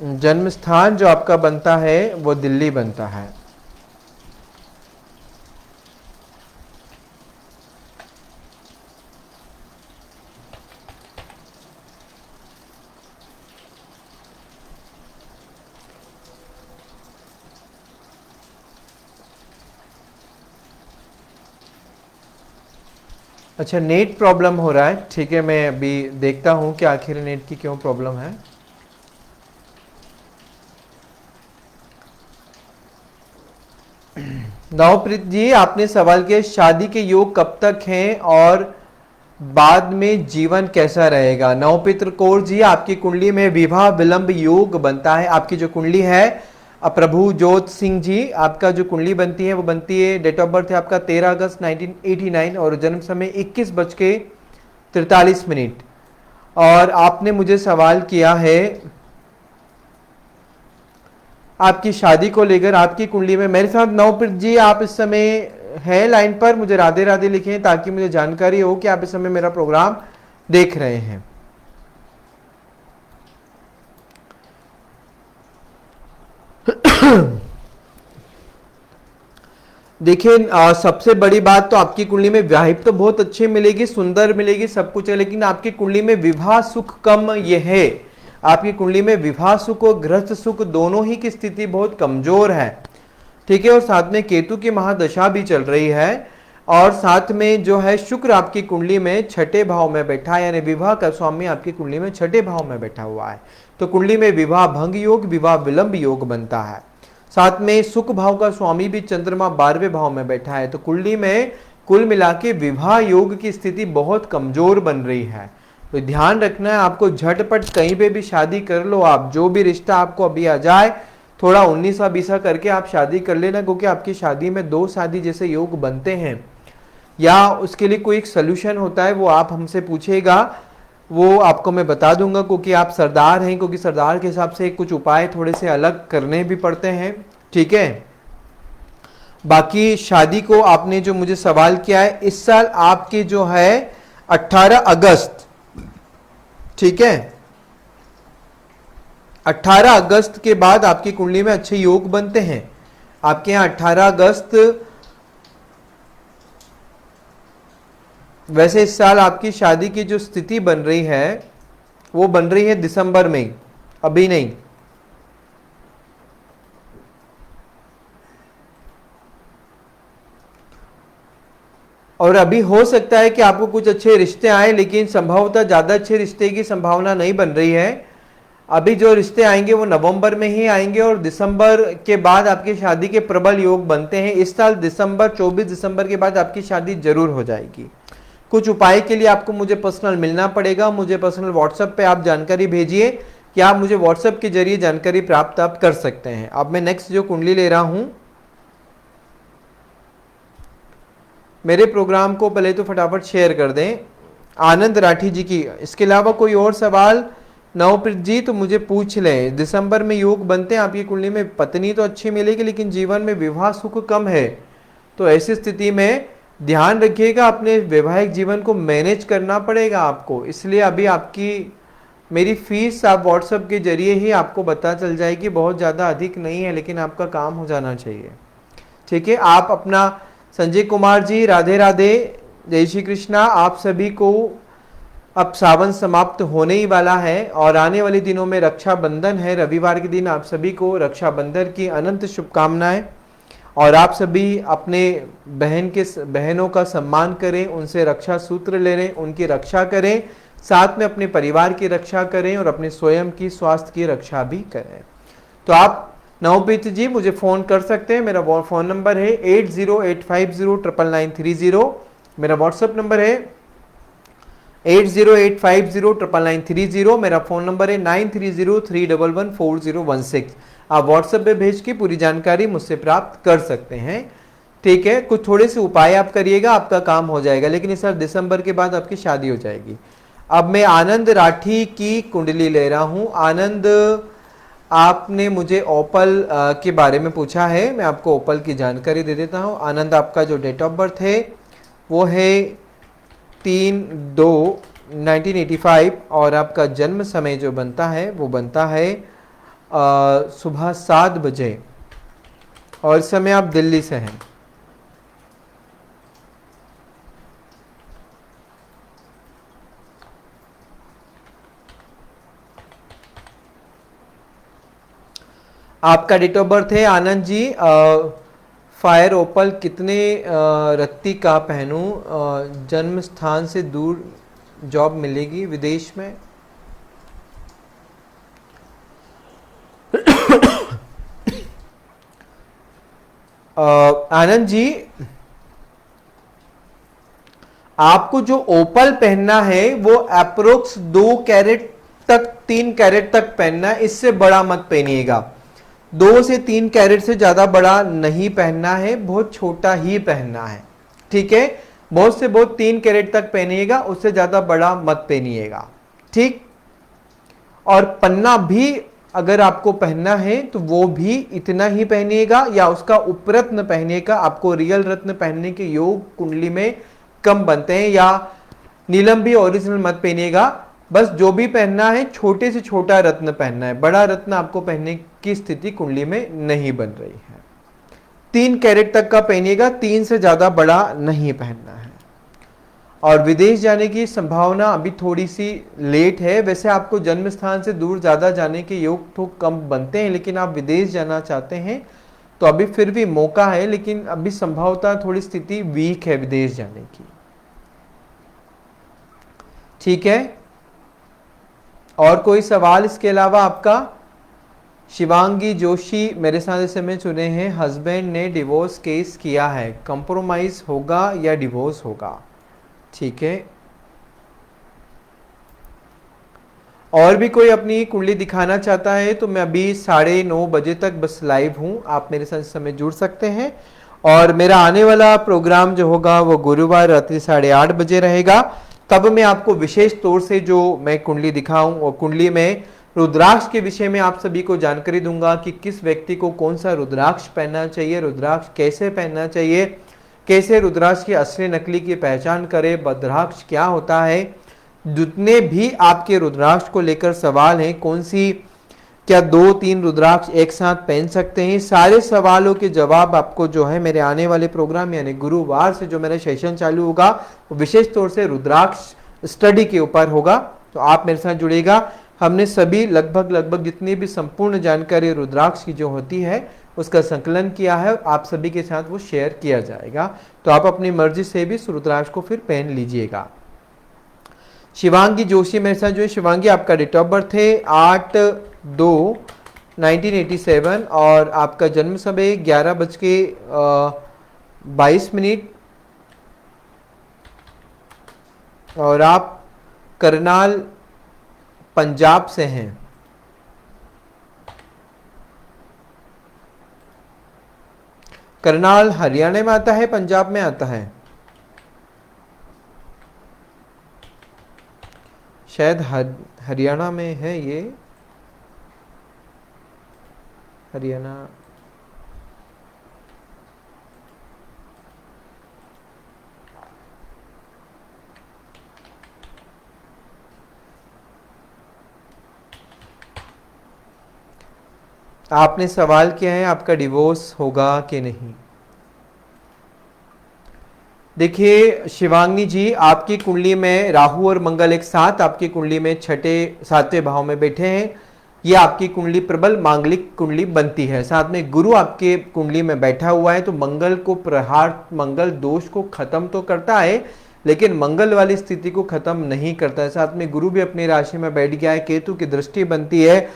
जन्म स्थान जो आपका बनता है वो दिल्ली बनता है। अच्छा, नेट प्रॉब्लम हो रहा है। ठीक है, मैं अभी देखता हूं कि आखिर नेट की क्यों प्रॉब्लम है। नवप्रीत जी आपने सवाल किया शादी के योग कब तक हैं और बाद में जीवन कैसा रहेगा। नवप्रीत कौर जी आपकी कुंडली में विवाह विलंब योग बनता है। आपकी जो कुंडली है प्रभु जोत सिंह जी, आपका जो कुंडली बनती है वो बनती है, डेट ऑफ बर्थ है आपका 13 अगस्त 1989 और जन्म समय 21:43 और आपने मुझे सवाल किया है आपकी शादी को लेकर। आपकी कुंडली में मेरे साथ नवप्रीत जी आप इस समय है लाइन पर, मुझे राधे राधे लिखें ताकि मुझे जानकारी हो कि आप इस समय मेरा प्रोग्राम देख रहे हैं। देखिए सबसे बड़ी बात तो आपकी कुंडली में वाइफ तो बहुत अच्छी मिलेगी, सुंदर मिलेगी, सब कुछ है, लेकिन आपकी कुंडली में विवाह सुख कम ये है। आपकी कुंडली में विवाह सुख और गृहस्थ सुख दोनों ही की स्थिति बहुत कमजोर है, ठीक है। और साथ में केतु की महादशा भी चल रही है और साथ में जो है शुक्र आपकी कुंडली में छठे भाव में बैठा है, यानी विवाह का स्वामी आपकी कुंडली में छठे भाव में बैठा हुआ है। तो कुंडली में विवाह भंग योग, विवाह विलंब योग बनता है। साथ में सुख भाव का स्वामी भी चंद्रमा 12वें भाव में बैठा है। तो कुंडली में कुल मिला के विवाह योग की स्थिति बहुत कमजोर बन रही है। तो ध्यान रखना है आपको, झटपट कहीं पे भी शादी कर लो आप, जो भी रिश्ता आपको अभी आ जाए थोड़ा 19-20 करके आप शादी कर लेना, क्योंकि आपकी शादी में 2 शादी जैसे योग बनते हैं। या उसके लिए कोई एक सोल्यूशन होता है वो आप हमसे पूछेगा, वो आपको मैं बता दूंगा, क्योंकि आप सरदार हैं, क्योंकि सरदार के हिसाब से कुछ उपाय थोड़े से अलग करने भी पड़ते हैं, ठीक है। बाकी शादी को आपने जो मुझे सवाल किया है, इस साल आपके जो है 18 अगस्त, ठीक है, 18 अगस्त के बाद आपकी कुंडली में अच्छे योग बनते हैं। आपके यहाँ 18 अगस्त, वैसे इस साल आपकी शादी की जो स्थिति बन रही है वो बन रही है दिसंबर में, अभी नहीं। और अभी हो सकता है कि आपको कुछ अच्छे रिश्ते आए, लेकिन संभवतः ज्यादा अच्छे रिश्ते की संभावना नहीं बन रही है। अभी जो रिश्ते आएंगे वो नवंबर में ही आएंगे और दिसंबर के बाद आपकी शादी के प्रबल योग बनते हैं। इस साल 24 दिसंबर के बाद आपकी शादी जरूर हो जाएगी। कुछ उपाय के लिए आपको मुझे पर्सनल मिलना पड़ेगा, मुझे पर्सनल व्हाट्सएप पे आप जानकारी भेजिए कि आप मुझे व्हाट्सएप के जरिए जानकारी प्राप्त आप कर सकते हैं। अब मैं नेक्स्ट जो कुंडली ले रहा हूं, मेरे प्रोग्राम को पहले तो फटाफट शेयर कर दें आनंद राठी जी की। इसके अलावा कोई और सवाल नवप्रीत जी तो मुझे पूछ लें। दिसंबर में योग बनते हैं, आपकी कुंडली में पत्नी तो अच्छी मिलेगी लेकिन जीवन में विवाह सुख कम है। तो ऐसी स्थिति में ध्यान रखिएगा, अपने वैवाहिक जीवन को मैनेज करना पड़ेगा आपको। इसलिए अभी आपकी मेरी फीस आप व्हाट्सएप के जरिए ही आपको पता चल जाएगी, बहुत ज़्यादा अधिक नहीं है, लेकिन आपका काम हो जाना चाहिए, ठीक है। आप अपना संजय कुमार जी राधे राधे, जय श्री कृष्णा। आप सभी को अब सावन समाप्त होने ही वाला है और आने वाले दिनों में रक्षाबंधन है। रविवार के दिन आप सभी को रक्षाबंधन की अनंत शुभकामनाएं। और आप सभी अपने बहनों का सम्मान करें, उनसे रक्षा सूत्र ले लें, उनकी रक्षा करें, साथ में अपने परिवार की रक्षा करें और अपने स्वयं की स्वास्थ्य की रक्षा भी करें। तो आप नवप्रीत जी मुझे फ़ोन कर सकते हैं। मेरा फ़ोन नंबर है 8085099930। मेरा व्हाट्सएप नंबर है 8085099930। मेरा फ़ोन नंबर है 9303114016। आप व्हाट्सएप पे भेज के पूरी जानकारी मुझसे प्राप्त कर सकते हैं, ठीक है। कुछ थोड़े से उपाय आप करिएगा, आपका काम हो जाएगा, लेकिन इस साल दिसंबर के बाद आपकी शादी हो जाएगी। अब मैं आनंद राठी की कुंडली ले रहा हूं। आनंद, आपने मुझे ओपल के बारे में पूछा है, मैं आपको ओपल की जानकारी दे देता हूं। आनंद, आपका जो डेट ऑफ बर्थ है वो है 3/2/1985 और आपका जन्म समय जो बनता है वो बनता है सुबह 7 बजे और इस समय आप दिल्ली से हैं। आपका डेट ऑफ बर्थ है आनंद जी। फायर ओपल कितने रत्ती का पहनूं, जन्म स्थान से दूर जॉब मिलेगी विदेश में। आनंद जी, आपको जो ओपल पहनना है वो अप्रोक्स 2 कैरेट तक 3 कैरेट तक पहनना है, इससे बड़ा मत पहनिएगा। 2 से 3 कैरेट से ज्यादा बड़ा नहीं पहनना है, बहुत छोटा ही पहनना है, ठीक है। बहुत से बहुत 3 कैरेट तक पहनिएगा, उससे ज्यादा बड़ा मत पहनिएगा, ठीक। और पन्ना भी अगर आपको पहनना है तो वो भी इतना ही पहनिएगा या उसका उपरत्न पहनिएगा। आपको रियल रत्न पहनने के योग कुंडली में कम बनते हैं, या नीलम भी ओरिजिनल मत पहनिएगा। बस जो भी पहनना है छोटे से छोटा रत्न पहनना है, बड़ा रत्न आपको पहनने की स्थिति कुंडली में नहीं बन रही है। 3 कैरेट तक का पहनिएगा, 3 से ज्यादा बड़ा नहीं पहनना है। और विदेश जाने की संभावना अभी थोड़ी सी लेट है। वैसे आपको जन्म स्थान से दूर ज्यादा जाने के योग तो कम बनते हैं, लेकिन आप विदेश जाना चाहते हैं तो अभी फिर भी मौका है, लेकिन अभी संभवतः थोड़ी स्थिति वीक है विदेश जाने की, ठीक है। और कोई सवाल इसके अलावा आपका? शिवांगी जोशी मेरे साथ इस समय चुने हैं। हस्बैंड ने डिवोर्स केस किया है, कंप्रोमाइज होगा या डिवोर्स होगा? ठीक है। और भी कोई अपनी कुंडली दिखाना चाहता है तो मैं अभी 9:30 बजे तक बस लाइव हूं, आप मेरे साथ इस समय जुड़ सकते हैं। और मेरा आने वाला प्रोग्राम जो होगा वो गुरुवार रात्रि 8:30 बजे रहेगा। तब मैं आपको विशेष तौर से जो मैं कुंडली दिखाऊं और कुंडली में रुद्राक्ष के विषय में आप सभी को जानकारी दूंगा कि किस व्यक्ति को कौन सा रुद्राक्ष पहनना चाहिए, रुद्राक्ष कैसे पहनना चाहिए, कैसे रुद्राक्ष की असली नकली की पहचान करें, भद्राक्ष क्या होता है। जितने भी आपके रुद्राक्ष को लेकर सवाल हैं, कौन सी क्या 2-3 रुद्राक्ष एक साथ पहन सकते हैं, सारे सवालों के जवाब आपको जो है मेरे आने वाले प्रोग्राम यानी गुरुवार से जो मेरा सेशन चालू होगा वो विशेष तौर से रुद्राक्ष स्टडी के ऊपर होगा। तो आप मेरे साथ जुड़ेगा। हमने सभी लगभग जितनी भी संपूर्ण जानकारी रुद्राक्ष की जो होती है उसका संकलन किया है, आप सभी के साथ वो शेयर किया जाएगा। तो आप अपनी मर्जी से भी इस रुद्राक्ष को फिर पहन लीजिएगा। शिवांगी जोशी मेरे साथ जो है। शिवांगी, आपका डेट ऑफ बर्थ है 8/2/1987 और आपका जन्म समय 11:22 और आप करनाल पंजाब से हैं। करनाल हरियाणा में आता है, पंजाब में आता है? शायद हरियाणा में है ये, हरियाणा। आपने सवाल किया है आपका डिवोर्स होगा कि नहीं। देखिए शिवांगी जी, आपकी कुंडली में राहु और मंगल एक साथ आपकी कुंडली में 6-7वें भाव में बैठे हैं। ये आपकी कुंडली प्रबल मांगलिक कुंडली बनती है। साथ में गुरु आपके कुंडली में बैठा हुआ है, तो मंगल को प्रहार, मंगल दोष को खत्म तो करता है लेकिन मंगल वाली स्थिति को खत्म नहीं करता है। साथ में गुरु भी अपनी राशि में बैठ गया है, केतु की दृष्टि बनती है,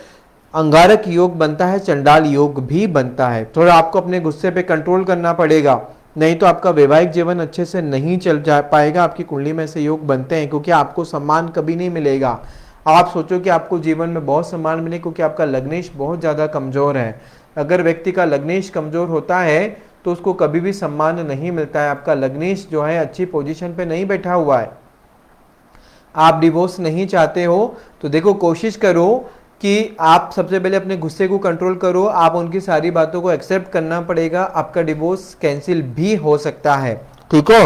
अंगारक योग बनता है, चंडाल योग भी बनता है। थोड़ा आपको अपने गुस्से पे कंट्रोल करना पड़ेगा, नहीं तो आपका वैवाहिक जीवन अच्छे से नहीं चल जा पाएगा। आपकी कुंडली में से योग बनते हैं क्योंकि आपको सम्मान कभी नहीं मिलेगा। आप सोचो कि आपको जीवन में बहुत सम्मान मिले क्योंकि आपका लग्नेश बहुत ज़्यादा कमज़ोर है। अगर व्यक्ति का लग्नेश कमज़ोर होता है तो उसको कभी भी सम्मान नहीं मिलता है। आपका लग्नेश जो है अच्छी पोजीशन पे नहीं बैठा हुआ है। आप डिवोर्स नहीं चाहते हो तो देखो, कोशिश करो कि आप सबसे पहले अपने गुस्से को कंट्रोल करो। आप उनकी सारी बातों को एक्सेप्ट करना पड़ेगा। आपका डिवोर्स कैंसिल भी हो सकता है, ठीक है।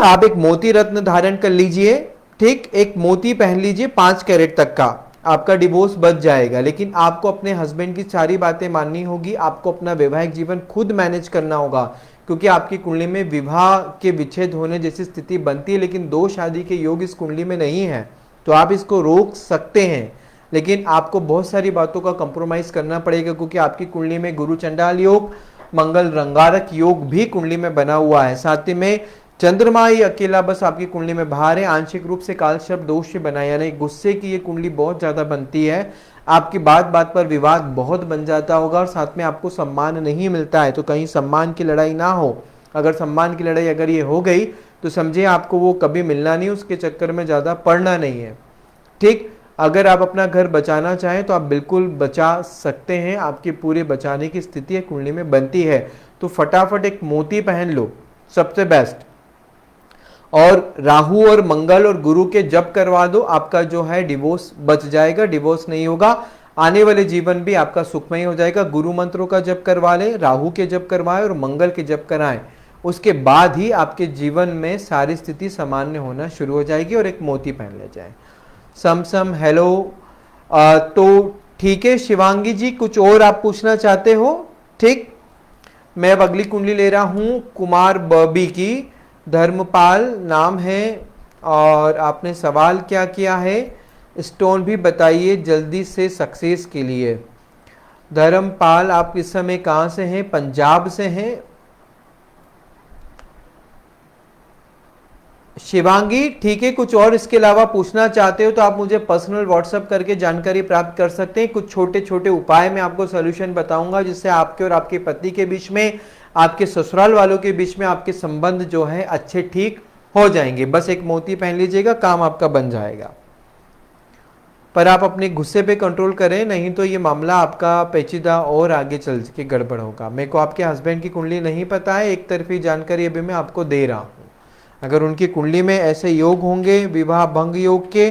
आप एक मोती रत्न धारण कर लीजिए, ठीक, एक मोती पहन लीजिए 5 कैरेट तक का, आपका डिवोर्स बच जाएगा। लेकिन आपको अपने हस्बैंड की सारी बातें माननी होगी। आपको अपना वैवाहिक जीवन खुद मैनेज करना होगा क्योंकि आपकी कुंडली में विवाह के विच्छेद होने जैसी स्थिति बनती है, लेकिन 2 शादी के योग इस कुंडली में नहीं है। तो आप इसको रोक सकते हैं, लेकिन आपको बहुत सारी बातों का कंप्रोमाइज करना पड़ेगा क्योंकि आपकी कुंडली में गुरु चंडाल योग, मंगल रंगारक योग भी कुंडली में बना हुआ है। साथ ही में चंद्रमा ही अकेला बस आपकी कुंडली में बाहर है, आंशिक रूप से काल शब्द दोष से बना, यानी गुस्से की ये कुंडली बहुत ज्यादा बनती है। आपकी बात बात पर विवाद बहुत बन जाता होगा और साथ में आपको सम्मान नहीं मिलता है, तो कहीं सम्मान की लड़ाई ना हो। अगर सम्मान की लड़ाई अगर ये हो गई तो समझिए आपको वो कभी मिलना नहीं, उसके चक्कर में ज़्यादा पड़ना नहीं है। ठीक, अगर आप अपना घर बचाना चाहें तो आप बिल्कुल बचा सकते हैं, आपकी पूरे बचाने की स्थिति कुंडली में बनती है। तो फटाफट एक मोती पहन लो, सबसे बेस्ट। और राहु और मंगल और गुरु के जप करवा दो, आपका जो है डिवोर्स बच जाएगा, डिवोर्स नहीं होगा, आने वाले जीवन भी आपका सुखमय हो जाएगा। गुरु मंत्रों का जप करवा लें, राहु के जप करवाएं और मंगल के जप कराएं, उसके बाद ही आपके जीवन में सारी स्थिति सामान्य होना शुरू हो जाएगी। और एक मोती पहन ले जाए। सम हेलो। तो ठीक है शिवांगी जी, कुछ और आप पूछना चाहते हो? ठीक, मैं अब अगली कुंडली ले रहा हूं कुमार बॉबी की, धर्मपाल नाम है। और आपने सवाल क्या किया है, स्टोन भी बताइए जल्दी से सक्सेस के लिए। धर्मपाल, आप इस समय कहां से हैं? पंजाब से हैं। शिवांगी ठीक है, कुछ और इसके अलावा पूछना चाहते हो तो आप मुझे पर्सनल व्हाट्सएप करके जानकारी प्राप्त कर सकते हैं। कुछ छोटे छोटे उपाय मैं आपको सॉल्यूशन बताऊंगा जिससे आपके और आपके पति के बीच में, आपके ससुराल वालों के बीच में आपके संबंध जो है अच्छे ठीक हो जाएंगे। बस एक मोती पहन लीजिएगा, काम आपका बन जाएगा। पर आप अपने गुस्से पे कंट्रोल करें, नहीं तो ये मामला आपका पेचीदा और आगे चल के गड़बड़ होगा। मेरे को आपके हस्बैंड की कुंडली नहीं पता है, एक तरफी जानकारी अभी मैं आपको दे रहा हूँ। अगर उनकी कुंडली में ऐसे योग होंगे विवाह भंग योग के,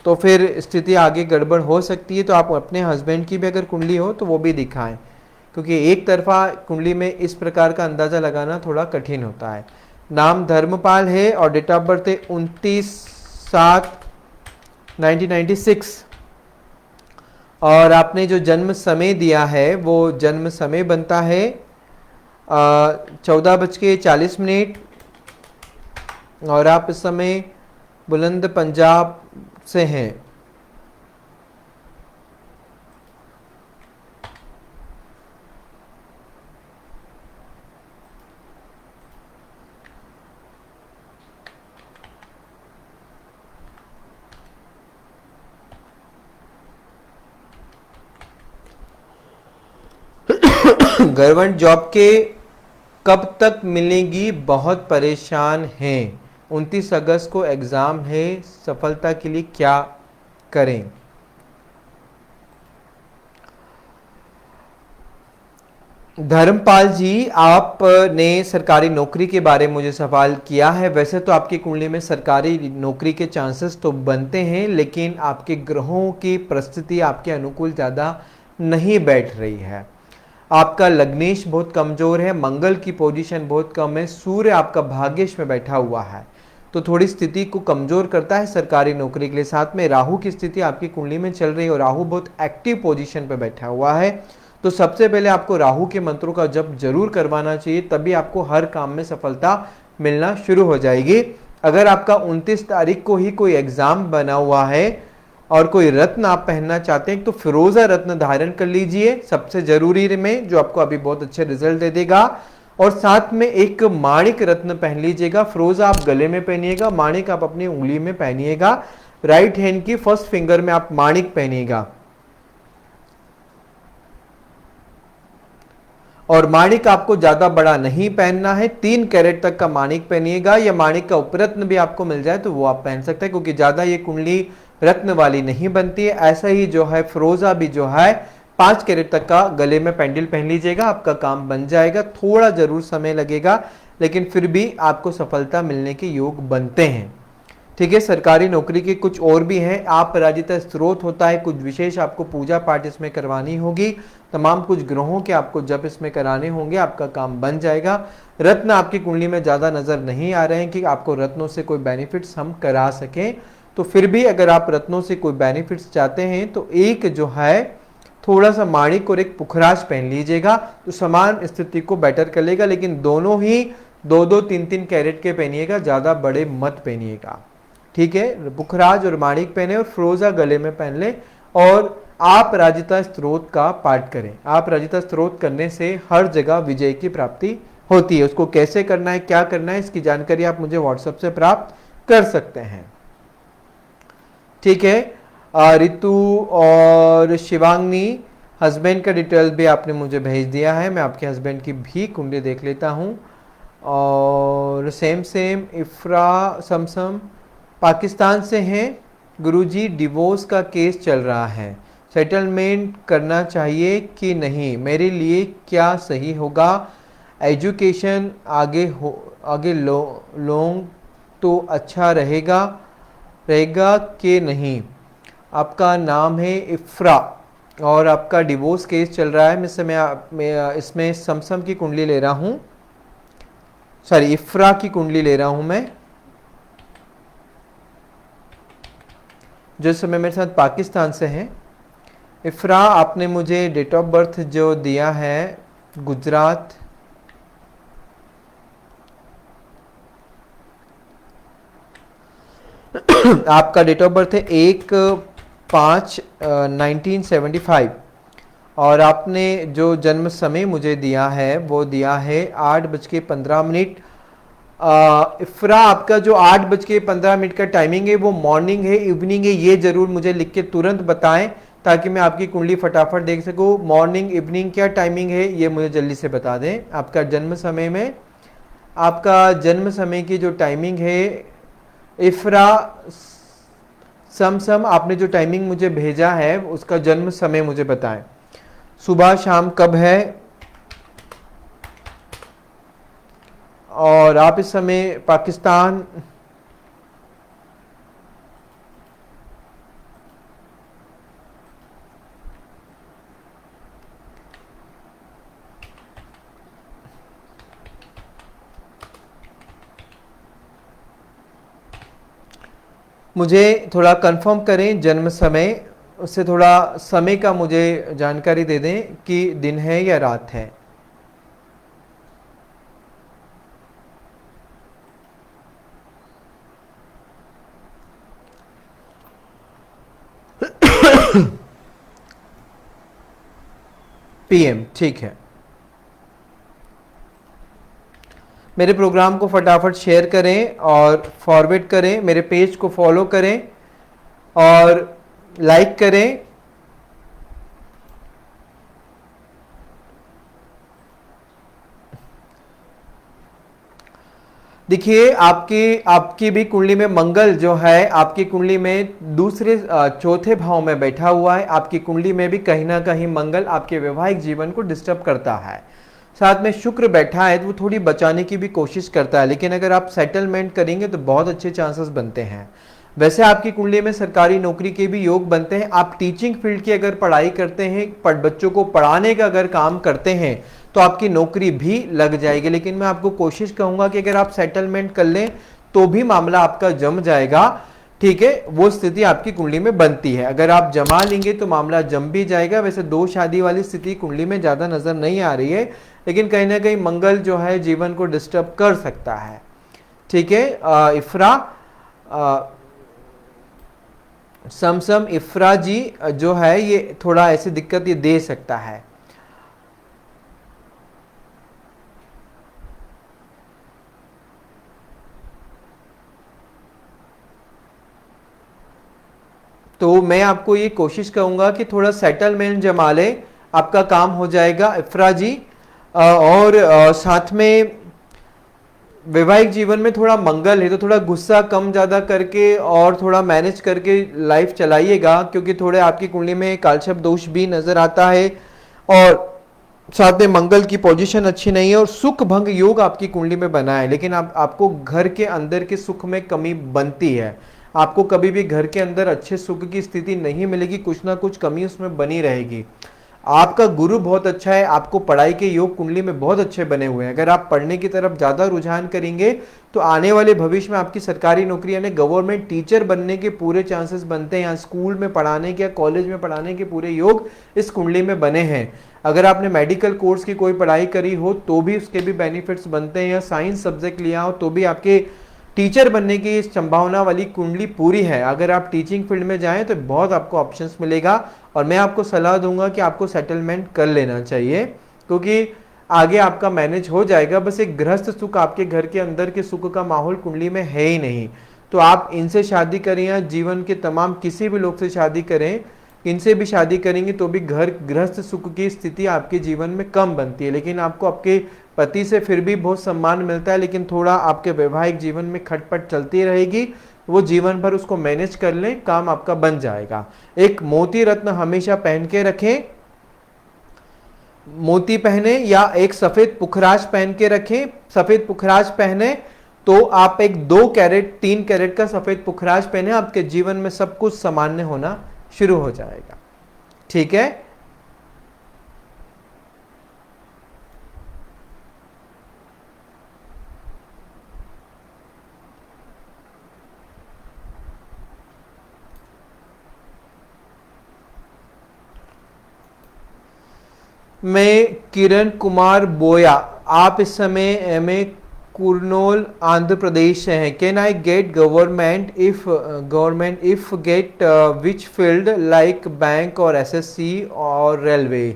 तो फिर स्थिति आगे गड़बड़ हो सकती है। तो आप अपने हस्बैंड की भी अगर कुंडली हो तो वो भी दिखाएं, क्योंकि एक तरफा कुंडली में इस प्रकार का अंदाजा लगाना थोड़ा कठिन होता है। नाम धर्मपाल है और डेट ऑफ बर्थ है 29/7/1996। और आपने जो जन्म समय दिया है वो जन्म समय बनता है 14:40। और आप इस समय बुलंद पंजाब से हैं। गवर्नमेंट जॉब के कब तक मिलेगी? बहुत परेशान हैं। 29 अगस्त को एग्जाम है, सफलता के लिए क्या करें? धर्मपाल जी, आपने सरकारी नौकरी के बारे में मुझे सवाल किया है। वैसे तो आपकी कुंडली में सरकारी नौकरी के चांसेस तो बनते हैं, लेकिन आपके ग्रहों की परिस्थिति आपके अनुकूल ज़्यादा नहीं बैठ रही है। आपका लग्नेश बहुत कमजोर है, मंगल की पोजीशन बहुत कम है, सूर्य आपका भाग्येश में बैठा हुआ है, तो थोड़ी स्थिति को कमजोर करता है सरकारी नौकरी के लिए। साथ में राहु की स्थिति आपकी कुंडली में चल रही है और राहु बहुत एक्टिव पोजीशन पे बैठा हुआ है। तो सबसे पहले आपको राहु के मंत्रों का जप जरूर करवाना चाहिए, तभी आपको हर काम में सफलता मिलना शुरू हो जाएगी। अगर आपका 29 तारीख को ही कोई एग्जाम बना हुआ है और कोई रत्न आप पहनना चाहते हैं तो फिरोजा रत्न धारण कर लीजिए, सबसे जरूरी में, जो आपको अभी बहुत अच्छे रिजल्ट दे देगा। और साथ में एक माणिक रत्न पहन लीजिएगा। फिरोजा आप गले में पहनिएगा, माणिक आप अपनी उंगली में पहनिएगा, राइट हैंड की फर्स्ट फिंगर में आप माणिक पहनिएगा। और माणिक आपको ज्यादा बड़ा नहीं पहनना है, 3 कैरेट तक का माणिक पहनिएगा, या माणिक का उपरत्न भी आपको मिल जाए तो वो आप पहन सकते हैं, क्योंकि ज्यादा ये कुंडली रत्न वाली नहीं बनती है। ऐसा ही जो है फिरोजा भी जो है 5 कैरेट तक का गले में पेंडल पहन लीजिएगा, आपका काम बन जाएगा। थोड़ा जरूर समय लगेगा, लेकिन फिर भी आपको सफलता मिलने के योग बनते हैं। ठीक है, सरकारी नौकरी के कुछ और भी हैं। आप पराजिता स्त्रोत होता है, कुछ विशेष आपको पूजा पाठ इसमें करवानी होगी, तमाम कुछ ग्रहों के आपको जप इसमें कराने होंगे, आपका काम बन जाएगा। रत्न आपकी कुंडली में ज्यादा नजर नहीं आ रहे हैं कि आपको रत्नों से कोई बेनिफिट्स हम करा सकें, तो फिर भी अगर आप रत्नों से कोई बेनिफिट्स चाहते हैं तो एक जो है थोड़ा सा माणिक और एक पुखराज पहन लीजिएगा, तो समान स्थिति को बेटर कर लेगा। लेकिन दोनों ही 2-2, 3-3 कैरेट के पहनिएगा, ज्यादा बड़े मत पहनिएगा। ठीक है, पुखराज और माणिक पहने और फिरोजा गले में पहन ले। और आप राजिता स्त्रोत का पाठ करें। आप राजिता स्त्रोत करने से हर जगह विजय की प्राप्ति होती है। उसको कैसे करना है, क्या करना है, इसकी जानकारी आप मुझे व्हाट्सएप से प्राप्त कर सकते हैं। ठीक है, रितु और शिवांगनी, हस्बैंड का डिटेल भी आपने मुझे भेज दिया है। मैं आपके हस्बैंड की भी कुंडली देख लेता हूँ। और सेम इफ्रा समसम पाकिस्तान से हैं। गुरुजी, डिवोर्स का केस चल रहा है, सेटलमेंट करना चाहिए कि नहीं, मेरे लिए क्या सही होगा? एजुकेशन आगे लोग तो अच्छा रहेगा कि नहीं? आपका नाम है इफ्रा और आपका डिवोर्स केस चल रहा है। मैं इसमें समसम की कुंडली ले रहा हूँ, सॉरी इफ्रा की कुंडली ले रहा हूँ मैं, जो इस समय मेरे साथ पाकिस्तान से हैं। इफ्रा, आपने मुझे डेट ऑफ बर्थ जो दिया है गुजरात, आपका डेट ऑफ बर्थ है 1/5/1975 और आपने जो जन्म समय मुझे दिया है वो दिया है 8:15। इफ्रा, आपका जो 8:15 का टाइमिंग है वो मॉर्निंग है, इवनिंग है, ये जरूर मुझे लिख के तुरंत बताएं ताकि मैं आपकी कुंडली फटाफट देख सकूं। मॉर्निंग इवनिंग क्या टाइमिंग है ये मुझे जल्दी से बता दें। आपका जन्म समय में, आपका जन्म समय की जो टाइमिंग है इफ्रा समसम, आपने जो टाइमिंग मुझे भेजा है उसका जन्म समय मुझे बताएं, सुबह शाम कब है? और आप इस समय पाकिस्तान, मुझे थोड़ा कंफर्म करें जन्म समय, उससे थोड़ा समय का मुझे जानकारी दे दें कि दिन है या रात है। पीएम, ठीक है। मेरे प्रोग्राम को फटाफट शेयर करें और फॉरवर्ड करें, मेरे पेज को फॉलो करें और लाइक करें। देखिए, आपकी भी कुंडली में मंगल जो है आपकी कुंडली में दूसरे चौथे भाव में बैठा हुआ है। आपकी कुंडली में भी कहीं ना कहीं मंगल आपके वैवाहिक जीवन को डिस्टर्ब करता है। साथ में शुक्र बैठा है तो वो थोड़ी बचाने की भी कोशिश करता है, लेकिन अगर आप सेटलमेंट करेंगे तो बहुत अच्छे चांसेस बनते हैं। वैसे आपकी कुंडली में सरकारी नौकरी के भी योग बनते हैं। आप टीचिंग फील्ड की अगर पढ़ाई करते हैं, बच्चों को पढ़ाने का अगर काम करते हैं तो आपकी नौकरी भी लग जाएगी। लेकिन मैं आपको कोशिश कहूंगा कि अगर आप सेटलमेंट कर लें तो भी मामला आपका जम जाएगा, ठीक है, वो स्थिति आपकी कुंडली में बनती है। अगर आप जमा लेंगे तो मामला जम भी जाएगा। वैसे दो शादी वाली स्थिति कुंडली में ज्यादा नजर नहीं आ रही है, लेकिन कहीं ना कहीं मंगल जो है जीवन को डिस्टर्ब कर सकता है, ठीक है। इफ्रा समसम, इफ्रा जी जो है ये थोड़ा ऐसी दिक्कत ये दे सकता है। तो मैं आपको ये कोशिश करूंगा कि थोड़ा सेटलमेंट जमा ले, आपका काम हो जाएगा इफ्रा जी। और साथ में वैवाहिक जीवन में थोड़ा मंगल है तो थोड़ा गुस्सा कम ज़्यादा करके और थोड़ा मैनेज करके लाइफ चलाइएगा, क्योंकि थोड़े आपकी कुंडली में कालसर्प दोष भी नजर आता है और साथ में मंगल की पोजीशन अच्छी नहीं है और सुख भंग योग आपकी कुंडली में बना है। लेकिन आपको घर के अंदर के सुख में कमी बनती है। आपको कभी भी घर के अंदर अच्छे सुख की स्थिति नहीं मिलेगी, कुछ ना कुछ कमी उसमें बनी रहेगी। आपका गुरु बहुत अच्छा है, आपको पढ़ाई के योग कुंडली में बहुत अच्छे बने हुए हैं। अगर आप पढ़ने की तरफ ज़्यादा रुझान करेंगे तो आने वाले भविष्य में आपकी सरकारी नौकरी यानी गवर्नमेंट टीचर बनने के पूरे चांसेस बनते हैं। यहाँ स्कूल में पढ़ाने के या कॉलेज में पढ़ाने के पूरे योग इस कुंडली में बने हैं। अगर आपने मेडिकल कोर्स की कोई पढ़ाई करी हो तो भी उसके भी बेनिफिट्स बनते हैं, या साइंस सब्जेक्ट लिया हो तो भी आपके टीचर बनने की संभावना वाली कुंडली पूरी है। अगर आप टीचिंग फील्ड में जाएं तो बहुत आपको ऑप्शंस मिलेगा और मैं आपको सलाह दूंगा कि आपको सेटलमेंट कर लेना चाहिए, क्योंकि आगे आपका मैनेज हो जाएगा। बस एक गृहस्थ सुख, आपके घर के अंदर के सुख का माहौल कुंडली में है ही नहीं, तो आप इनसे शादी करें या जीवन के तमाम किसी भी लोग से शादी करें, इनसे भी शादी करेंगे तो भी घर गृहस्थ सुख की स्थिति आपके जीवन में कम बनती है। लेकिन आपको आपके पति से फिर भी बहुत सम्मान मिलता है, लेकिन थोड़ा आपके वैवाहिक जीवन में खटपट चलती रहेगी। वो जीवन भर उसको मैनेज कर लें, काम आपका बन जाएगा। एक मोती रत्न हमेशा पहन के रखें, मोती पहने या एक सफेद पुखराज पहन के रखें। सफेद पुखराज पहने तो आप एक 2 कैरेट 3 कैरेट का सफेद पुखराज पहने, आपके जीवन में सब कुछ सामान्य होना शुरू हो जाएगा। ठीक है। मैं किरण कुमार बोया, आप इस समय एमए कुरनूल आंध्र प्रदेश से हैं। Can I get government if get which field like bank और एसएससी और railway,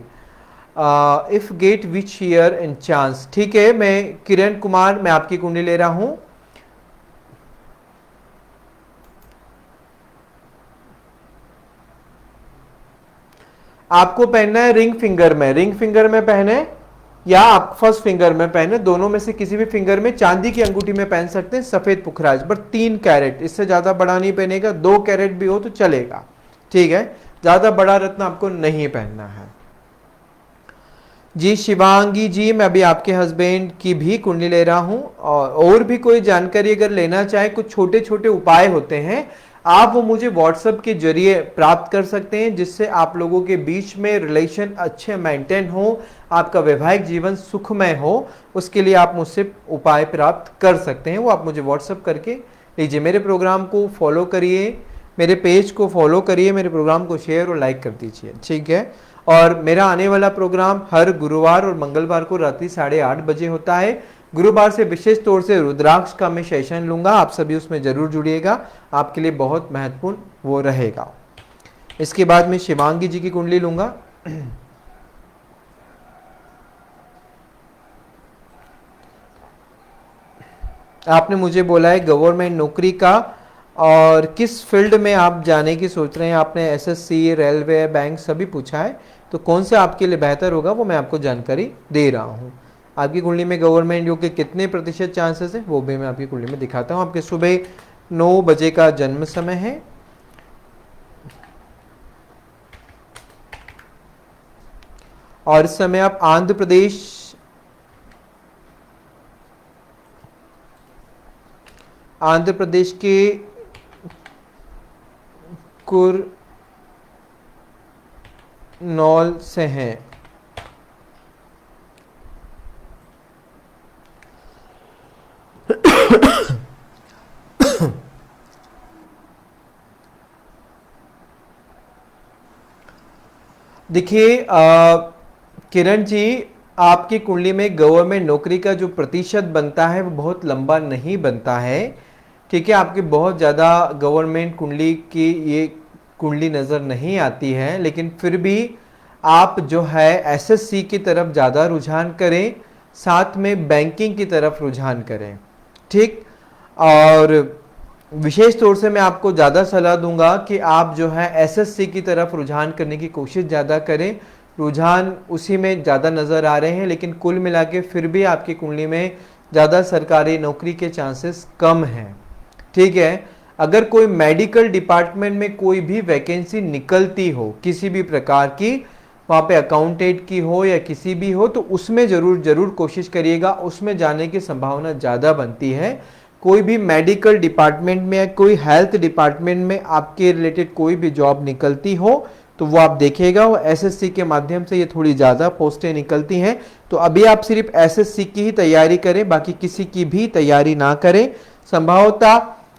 if get which year and chance. ठीक है, मैं किरण कुमार, मैं आपकी कुंडली ले रहा हूं। आपको पहनना है रिंग फिंगर में, रिंग फिंगर में पहने या आप फर्स्ट फिंगर में पहने, दोनों में से किसी भी फिंगर में, चांदी की अंगूठी में पहन सकते हैं सफेद पुखराज, पर 3 कैरेट, इससे ज्यादा बड़ा नहीं पहनेगा। 2 कैरेट भी हो तो चलेगा। ठीक है, ज्यादा बड़ा रत्न आपको नहीं पहनना है। जी शिवांगी जी, मैं अभी आपके हस्बैंड की भी कुंडली ले रहा हूं। और भी कोई जानकारी अगर लेना चाहे, कुछ छोटे छोटे उपाय होते हैं, आप वो मुझे व्हाट्सएप के जरिए प्राप्त कर सकते हैं, जिससे आप लोगों के बीच में रिलेशन अच्छे मेंटेन हो, आपका वैवाहिक जीवन सुखमय हो। उसके लिए आप मुझसे उपाय प्राप्त कर सकते हैं, वो आप मुझे व्हाट्सएप करके लीजिए। मेरे प्रोग्राम को फॉलो करिए, मेरे पेज को फॉलो करिए, मेरे प्रोग्राम को शेयर और लाइक कर दीजिए। ठीक है। और मेरा आने वाला प्रोग्राम हर गुरुवार और मंगलवार को रात्रि 8:30 बजे होता है। गुरुवार से विशेष तौर से रुद्राक्ष का मैं सेशन लूंगा, आप सभी उसमें जरूर जुड़िएगा, आपके लिए बहुत महत्वपूर्ण वो रहेगा। इसके बाद मैं शिवांगी जी की कुंडली लूंगा। आपने मुझे बोला है गवर्नमेंट नौकरी का, और किस फील्ड में आप जाने की सोच रहे हैं। आपने एसएससी, रेलवे, बैंक सभी पूछा है, तो कौन से आपके लिए बेहतर होगा वो मैं आपको जानकारी दे रहा हूँ। आपकी कुंडली में गवर्नमेंट जॉब के कितने प्रतिशत चांसेस है वो भी मैं आपकी कुंडली में दिखाता हूँ। आपके सुबह 9 बजे का जन्म समय है। और इस समय आप आंध्र प्रदेश के कुरनौल से हैं। देखिए किरण जी, आपकी कुंडली में गवर्नमेंट नौकरी का जो प्रतिशत बनता है वो बहुत लंबा नहीं बनता है। ठीक है, आपकी बहुत ज़्यादा गवर्नमेंट कुंडली की ये कुंडली नज़र नहीं आती है, लेकिन फिर भी आप जो है एसएससी की तरफ ज़्यादा रुझान करें, साथ में बैंकिंग की तरफ रुझान करें। ठीक, और विशेष तौर से मैं आपको ज़्यादा सलाह दूंगा कि आप जो है एसएससी की तरफ रुझान करने की कोशिश ज़्यादा करें। रुझान उसी में ज़्यादा नज़र आ रहे हैं, लेकिन कुल मिला के फिर भी आपकी कुंडली में ज़्यादा सरकारी नौकरी के चांसेस कम हैं। ठीक है, अगर कोई मेडिकल डिपार्टमेंट में कोई भी वैकेंसी निकलती हो किसी भी प्रकार की, वहाँ पे अकाउंटेंट की हो या किसी भी हो, तो उसमें ज़रूर कोशिश करिएगा, उसमें जाने की संभावना ज़्यादा बनती है। कोई भी मेडिकल डिपार्टमेंट में या कोई हेल्थ डिपार्टमेंट में आपके रिलेटेड कोई भी जॉब निकलती हो तो वो आप देखिएगा, वो एसएससी के माध्यम से ये थोड़ी ज़्यादा पोस्टें निकलती हैं। तो अभी आप सिर्फ एसएससी की ही तैयारी करें, बाकी किसी की भी तैयारी ना करें।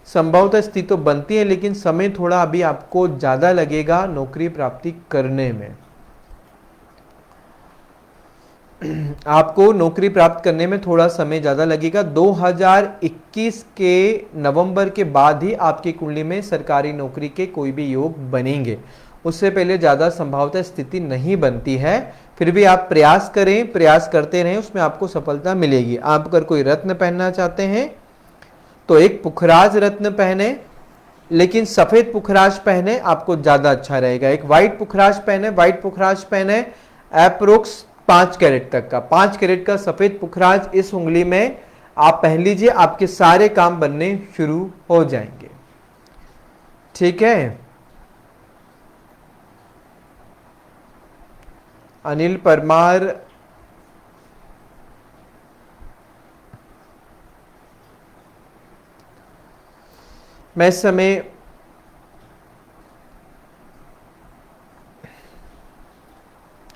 संभवतः स्थिति तो बनती है, लेकिन समय थोड़ा अभी आपको ज़्यादा लगेगा नौकरी प्राप्ति करने में। आपको नौकरी प्राप्त करने में थोड़ा समय ज़्यादा लगेगा। 2021 के नवंबर के बाद ही आपकी कुंडली में सरकारी नौकरी के कोई भी योग बनेंगे, उससे पहले ज़्यादा संभावतः स्थिति नहीं बनती है। फिर भी आप प्रयास करें, प्रयास करते रहें, उसमें आपको सफलता मिलेगी। आप अगर कोई रत्न पहनना चाहते हैं तो एक पुखराज रत्न पहने, लेकिन सफेद पुखराज पहने आपको ज्यादा अच्छा रहेगा। एक व्हाइट पुखराज पहने, व्हाइट पुखराज पहने अप्रोक्स 5 कैरेट तक का, 5 कैरेट का सफेद पुखराज इस उंगली में आप पहन लीजिए, आपके सारे काम बनने शुरू हो जाएंगे। ठीक है। अनिल परमार, मैं इस समय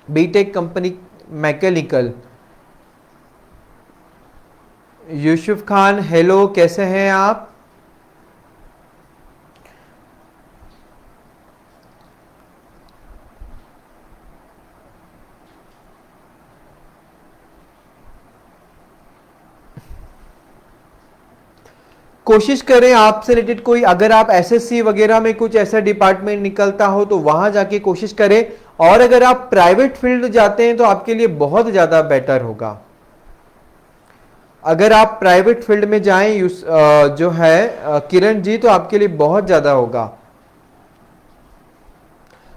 BTech company mechanical. Yusuf Khan, hello, कैसे हैं आप? कोशिश करें आपसे रिलेटेड कोई, अगर आप एसएससी वगैरह में कुछ ऐसा डिपार्टमेंट निकलता हो तो वहां जाके कोशिश करें, और अगर आप प्राइवेट फील्ड जाते हैं तो आपके लिए बहुत ज्यादा बेटर होगा। अगर आप प्राइवेट फील्ड में जाएं जो है किरण जी, तो आपके लिए बहुत ज्यादा होगा।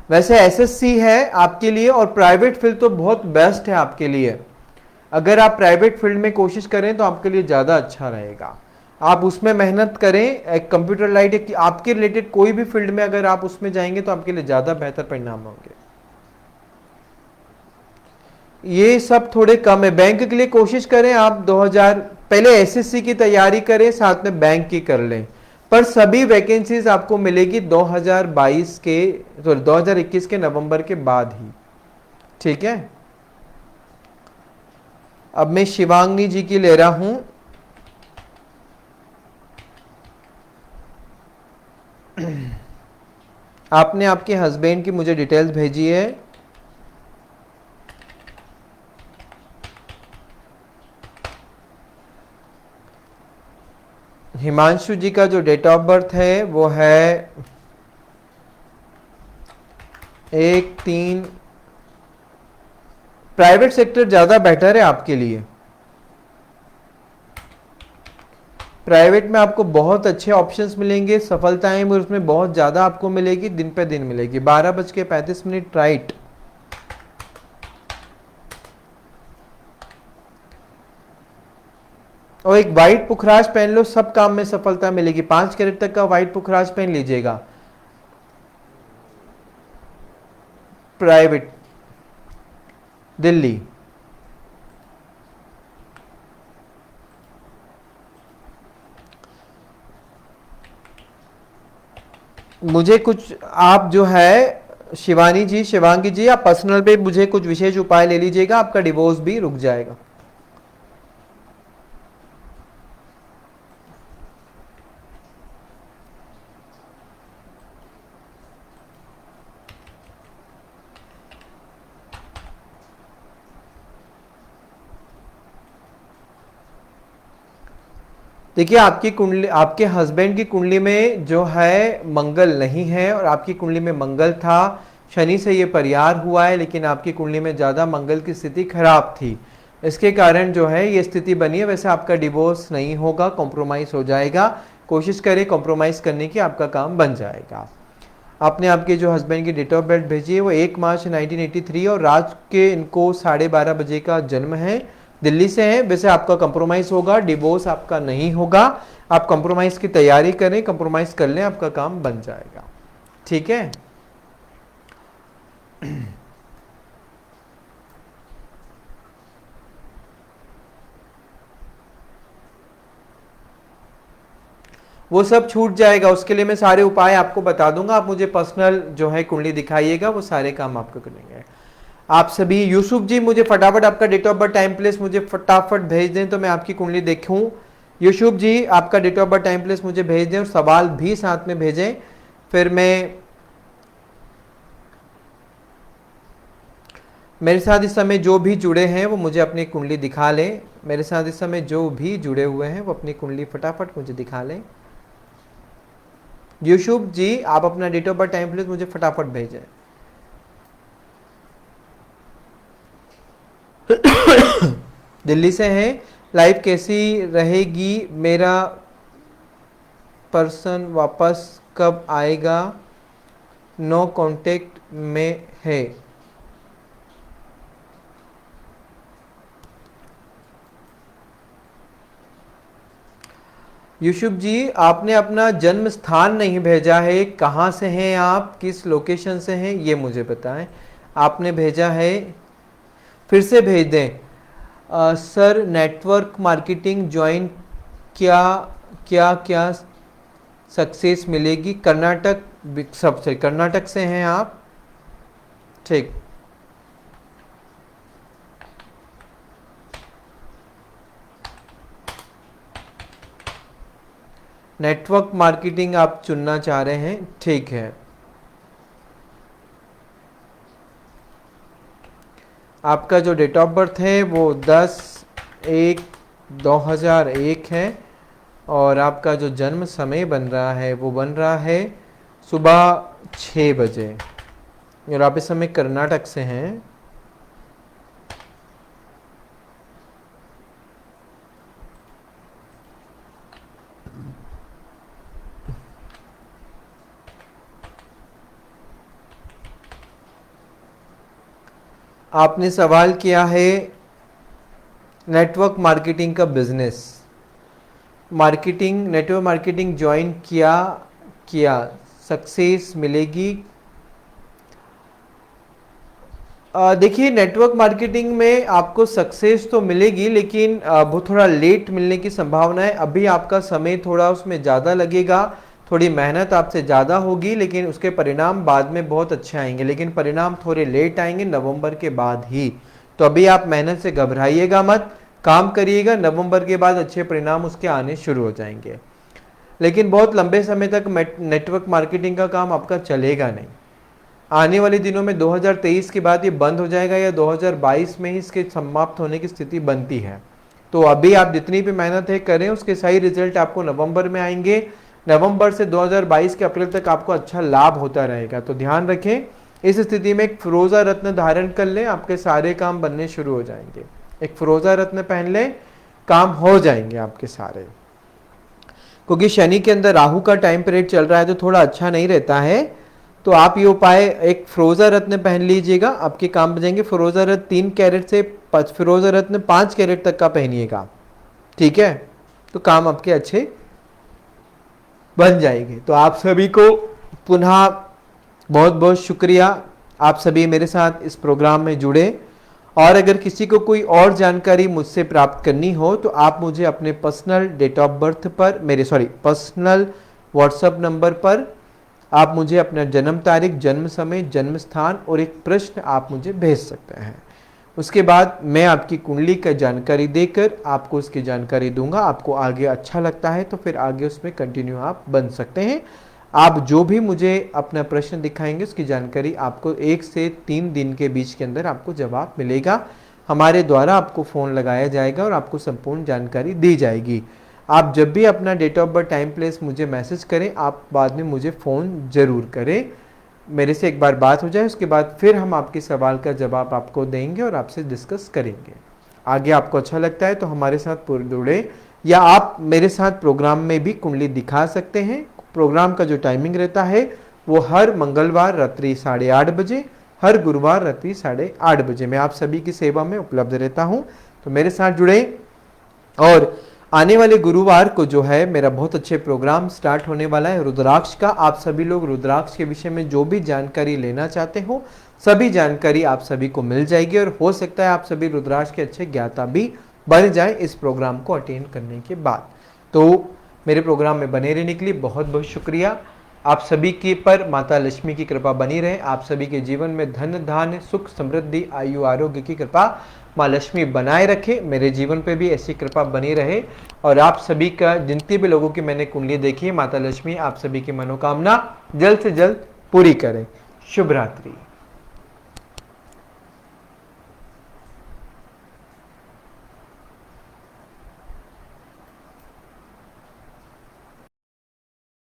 वैसे एसएससी है आपके लिए, और प्राइवेट फील्ड तो बहुत बेस्ट है आपके लिए। अगर आप प्राइवेट फील्ड में कोशिश करें तो आपके लिए ज्यादा अच्छा रहेगा। आप उसमें मेहनत करें, एक कंप्यूटर लाइट आपके रिलेटेड कोई भी फील्ड में अगर आप उसमें जाएंगे तो आपके लिए ज्यादा बेहतर परिणाम होंगे। ये सब थोड़े कम है। बैंक के लिए कोशिश करें आप 2000, पहले एसएससी की तैयारी करें, साथ में बैंक की कर लें, पर सभी वैकेंसीज आपको मिलेगी 2022 के, सॉरी 2021 के नवंबर के बाद ही। ठीक है। अब मैं शिवांगी जी की ले रहा हूं। आपने आपके हस्बैंड की मुझे डिटेल्स भेजी है। हिमांशु जी का जो डेट ऑफ बर्थ है वो है 1/3। प्राइवेट सेक्टर ज्यादा बेटर है आपके लिए। प्राइवेट में आपको बहुत अच्छे ऑप्शंस मिलेंगे, सफलताएं उसमें बहुत ज्यादा आपको मिलेगी, दिन पे दिन मिलेगी। 12:35 राइट। और एक व्हाइट पुखराज पहन लो, सब काम में सफलता मिलेगी। 5 कैरेट तक का व्हाइट पुखराज पहन लीजिएगा। प्राइवेट दिल्ली। मुझे कुछ आप जो है शिवानी जी, शिवांगी जी, आप पर्सनल पे मुझे कुछ विशेष उपाय ले लीजिएगा, आपका डिवोर्स भी रुक जाएगा। देखिए आपकी कुंडली, आपके हस्बैंड की कुंडली में जो है मंगल नहीं है, और आपकी कुंडली में मंगल था, शनि से ये परिहार हुआ है, लेकिन आपकी कुंडली में ज्यादा मंगल की स्थिति खराब थी, इसके कारण जो है ये स्थिति बनी है। वैसे आपका डिवोर्स नहीं होगा, कॉम्प्रोमाइज हो जाएगा। कोशिश करें कॉम्प्रोमाइज करने की, आपका काम बन जाएगा। आपने आपके जो हस्बैंड की डेट ऑफ बर्थ भेजी है वो 1 मार्च 1983 और रात के इनको 12:30 बजे का जन्म है, दिल्ली से है। वैसे आपका कंप्रोमाइज होगा, डिवोर्स आपका नहीं होगा। आप कंप्रोमाइज की तैयारी करें, कंप्रोमाइज कर लें, आपका काम बन जाएगा। ठीक है। वो सब छूट जाएगा, उसके लिए मैं सारे उपाय आपको बता दूंगा। आप मुझे पर्सनल जो है कुंडली दिखाइएगा, वो सारे काम आपको करेंगे। आप सभी, यूसुफ जी मुझे फटाफट आपका date of birth, time place मुझे फटाफट भेज दें तो मैं आपकी कुंडली देखूं। यूसुफ जी आपका date of birth, time place मुझे भेज दें, और सवाल भी साथ में भेजें, फिर मैं, मेरे साथ इस समय जो भी जुड़े हैं वो मुझे अपनी कुंडली दिखा लें। मेरे साथ इस समय जो भी जुड़े हुए हैं वो अपनी कुंडली फटाफट मुझे दिखा लें। यूसुफ जी आप अपना date of birth, time place मुझे फटाफट भेजें। दिल्ली से हैं। लाइफ कैसी रहेगी मेरा पर्सन वापस कब आएगा, नो कांटेक्ट में है। यूसुफ जी, आपने अपना जन्म स्थान नहीं भेजा है, कहाँ से हैं आप, किस लोकेशन से हैं, ये मुझे बताएं। आपने भेजा है, फिर से भेज दें। सर नेटवर्क मार्केटिंग ज्वाइन क्या क्या क्या सक्सेस मिलेगी। कर्नाटक, सबसे कर्नाटक से हैं आप, ठीक। नेटवर्क मार्केटिंग आप चुनना चाह रहे हैं, ठीक है। आपका जो डेट ऑफ बर्थ है वो 10/1/2001 है और आपका जो जन्म समय बन रहा है वो बन रहा है सुबह 6 बजे और आप इस समय कर्नाटक से हैं। आपने सवाल किया है नेटवर्क मार्केटिंग का business, marketing, network marketing join किया सक्सेस मिलेगी। देखिए, नेटवर्क मार्केटिंग में आपको सक्सेस तो मिलेगी लेकिन वो थोड़ा लेट मिलने की संभावना है। अभी आपका समय थोड़ा उसमें ज़्यादा लगेगा, थोड़ी मेहनत आपसे ज़्यादा होगी, लेकिन उसके परिणाम बाद में बहुत अच्छे आएंगे। लेकिन परिणाम थोड़े लेट आएंगे, नवंबर के बाद ही। तो अभी आप मेहनत से घबराइएगा मत, काम करिएगा, नवंबर के बाद अच्छे परिणाम उसके आने शुरू हो जाएंगे। लेकिन बहुत लंबे समय तक नेटवर्क मार्केटिंग का काम आपका चलेगा नहीं। आने वाले दिनों में 2023 के बाद ये बंद हो जाएगा या 2022 में ही इसके समाप्त होने की स्थिति बनती है। तो अभी आप जितनी भी मेहनत है करें, उसके सही रिजल्ट आपको नवंबर में आएंगे। नवंबर से 2022 के अप्रैल तक आपको अच्छा लाभ होता रहेगा। तो ध्यान रखें, इस स्थिति में एक फिरोजा रत्न धारण कर लें, आपके सारे काम बनने शुरू हो जाएंगे। एक फिरोजा रत्न पहन लें, काम हो जाएंगे आपके सारे। क्योंकि शनि के अंदर राहु का टाइम पीरियड चल रहा है तो थोड़ा अच्छा नहीं रहता है। तो आप ये उपाय, एक फिरोजा रत्न पहन लीजिएगा, आपके काम बन जाएंगे। फिरोजा रत्न 3 कैरेट से फिरोजा रत्न 5 कैरेट तक का पहनिएगा, ठीक है, तो काम आपके अच्छे बन जाएंगे। तो आप सभी को पुनः बहुत बहुत शुक्रिया, आप सभी मेरे साथ इस प्रोग्राम में जुड़े। और अगर किसी को कोई और जानकारी मुझसे प्राप्त करनी हो तो आप मुझे अपने पर्सनल डेट ऑफ बर्थ पर, पर्सनल व्हाट्सएप नंबर पर आप मुझे अपना जन्म तारीख, जन्म समय, जन्म स्थान और एक प्रश्न आप मुझे भेज सकते हैं। उसके बाद मैं आपकी कुंडली का जानकारी देकर आपको उसकी जानकारी दूंगा। आपको आगे अच्छा लगता है तो फिर आगे उसमें कंटिन्यू आप बन सकते हैं। आप जो भी मुझे अपना प्रश्न दिखाएंगे उसकी जानकारी आपको 1 से 3 दिन के बीच के अंदर आपको जवाब मिलेगा। हमारे द्वारा आपको फ़ोन लगाया जाएगा और आपको संपूर्ण जानकारी दी जाएगी। आप जब भी अपना date of birth, time, place मुझे मैसेज करें, आप बाद में मुझे फ़ोन ज़रूर करें। मेरे से एक बार बात हो जाए, उसके बाद फिर हम आपके सवाल का जवाब आपको देंगे और आपसे डिस्कस करेंगे। आगे आपको अच्छा लगता है तो हमारे साथ जुड़े, या आप मेरे साथ प्रोग्राम में भी कुंडली दिखा सकते हैं। प्रोग्राम का जो टाइमिंग रहता है वो हर मंगलवार रात्रि 8:30 बजे, हर गुरुवार रात्रि 8:30 बजे मैं आप सभी की सेवा में उपलब्ध रहता हूं। तो मेरे साथ जुड़े। और आने वाले गुरुवार को जो है मेरा बहुत अच्छे प्रोग्राम स्टार्ट होने वाला है रुद्राक्ष का। आप सभी लोग रुद्राक्ष के विषय में जो भी जानकारी लेना चाहते हो, सभी जानकारी आप सभी को मिल जाएगी और हो सकता है आप सभी रुद्राक्ष के अच्छे ज्ञाता भी बन जाए इस प्रोग्राम को अटेंड करने के बाद। तो मेरे प्रोग्राम में बने रहने के लिए बहुत बहुत शुक्रिया। आप सभी के पर माता लक्ष्मी की कृपा बनी रहे। आप सभी के जीवन में धन, धान्य, सुख, समृद्धि, आयु, आरोग्य की कृपा माँ लक्ष्मी बनाए रखे। मेरे जीवन पे भी ऐसी कृपा बनी रहे। और आप सभी का, जितने भी लोगों की मैंने कुंडली देखी है, माता लक्ष्मी आप सभी की मनोकामना जल्द से जल्द पूरी करें। शुभ रात्रि।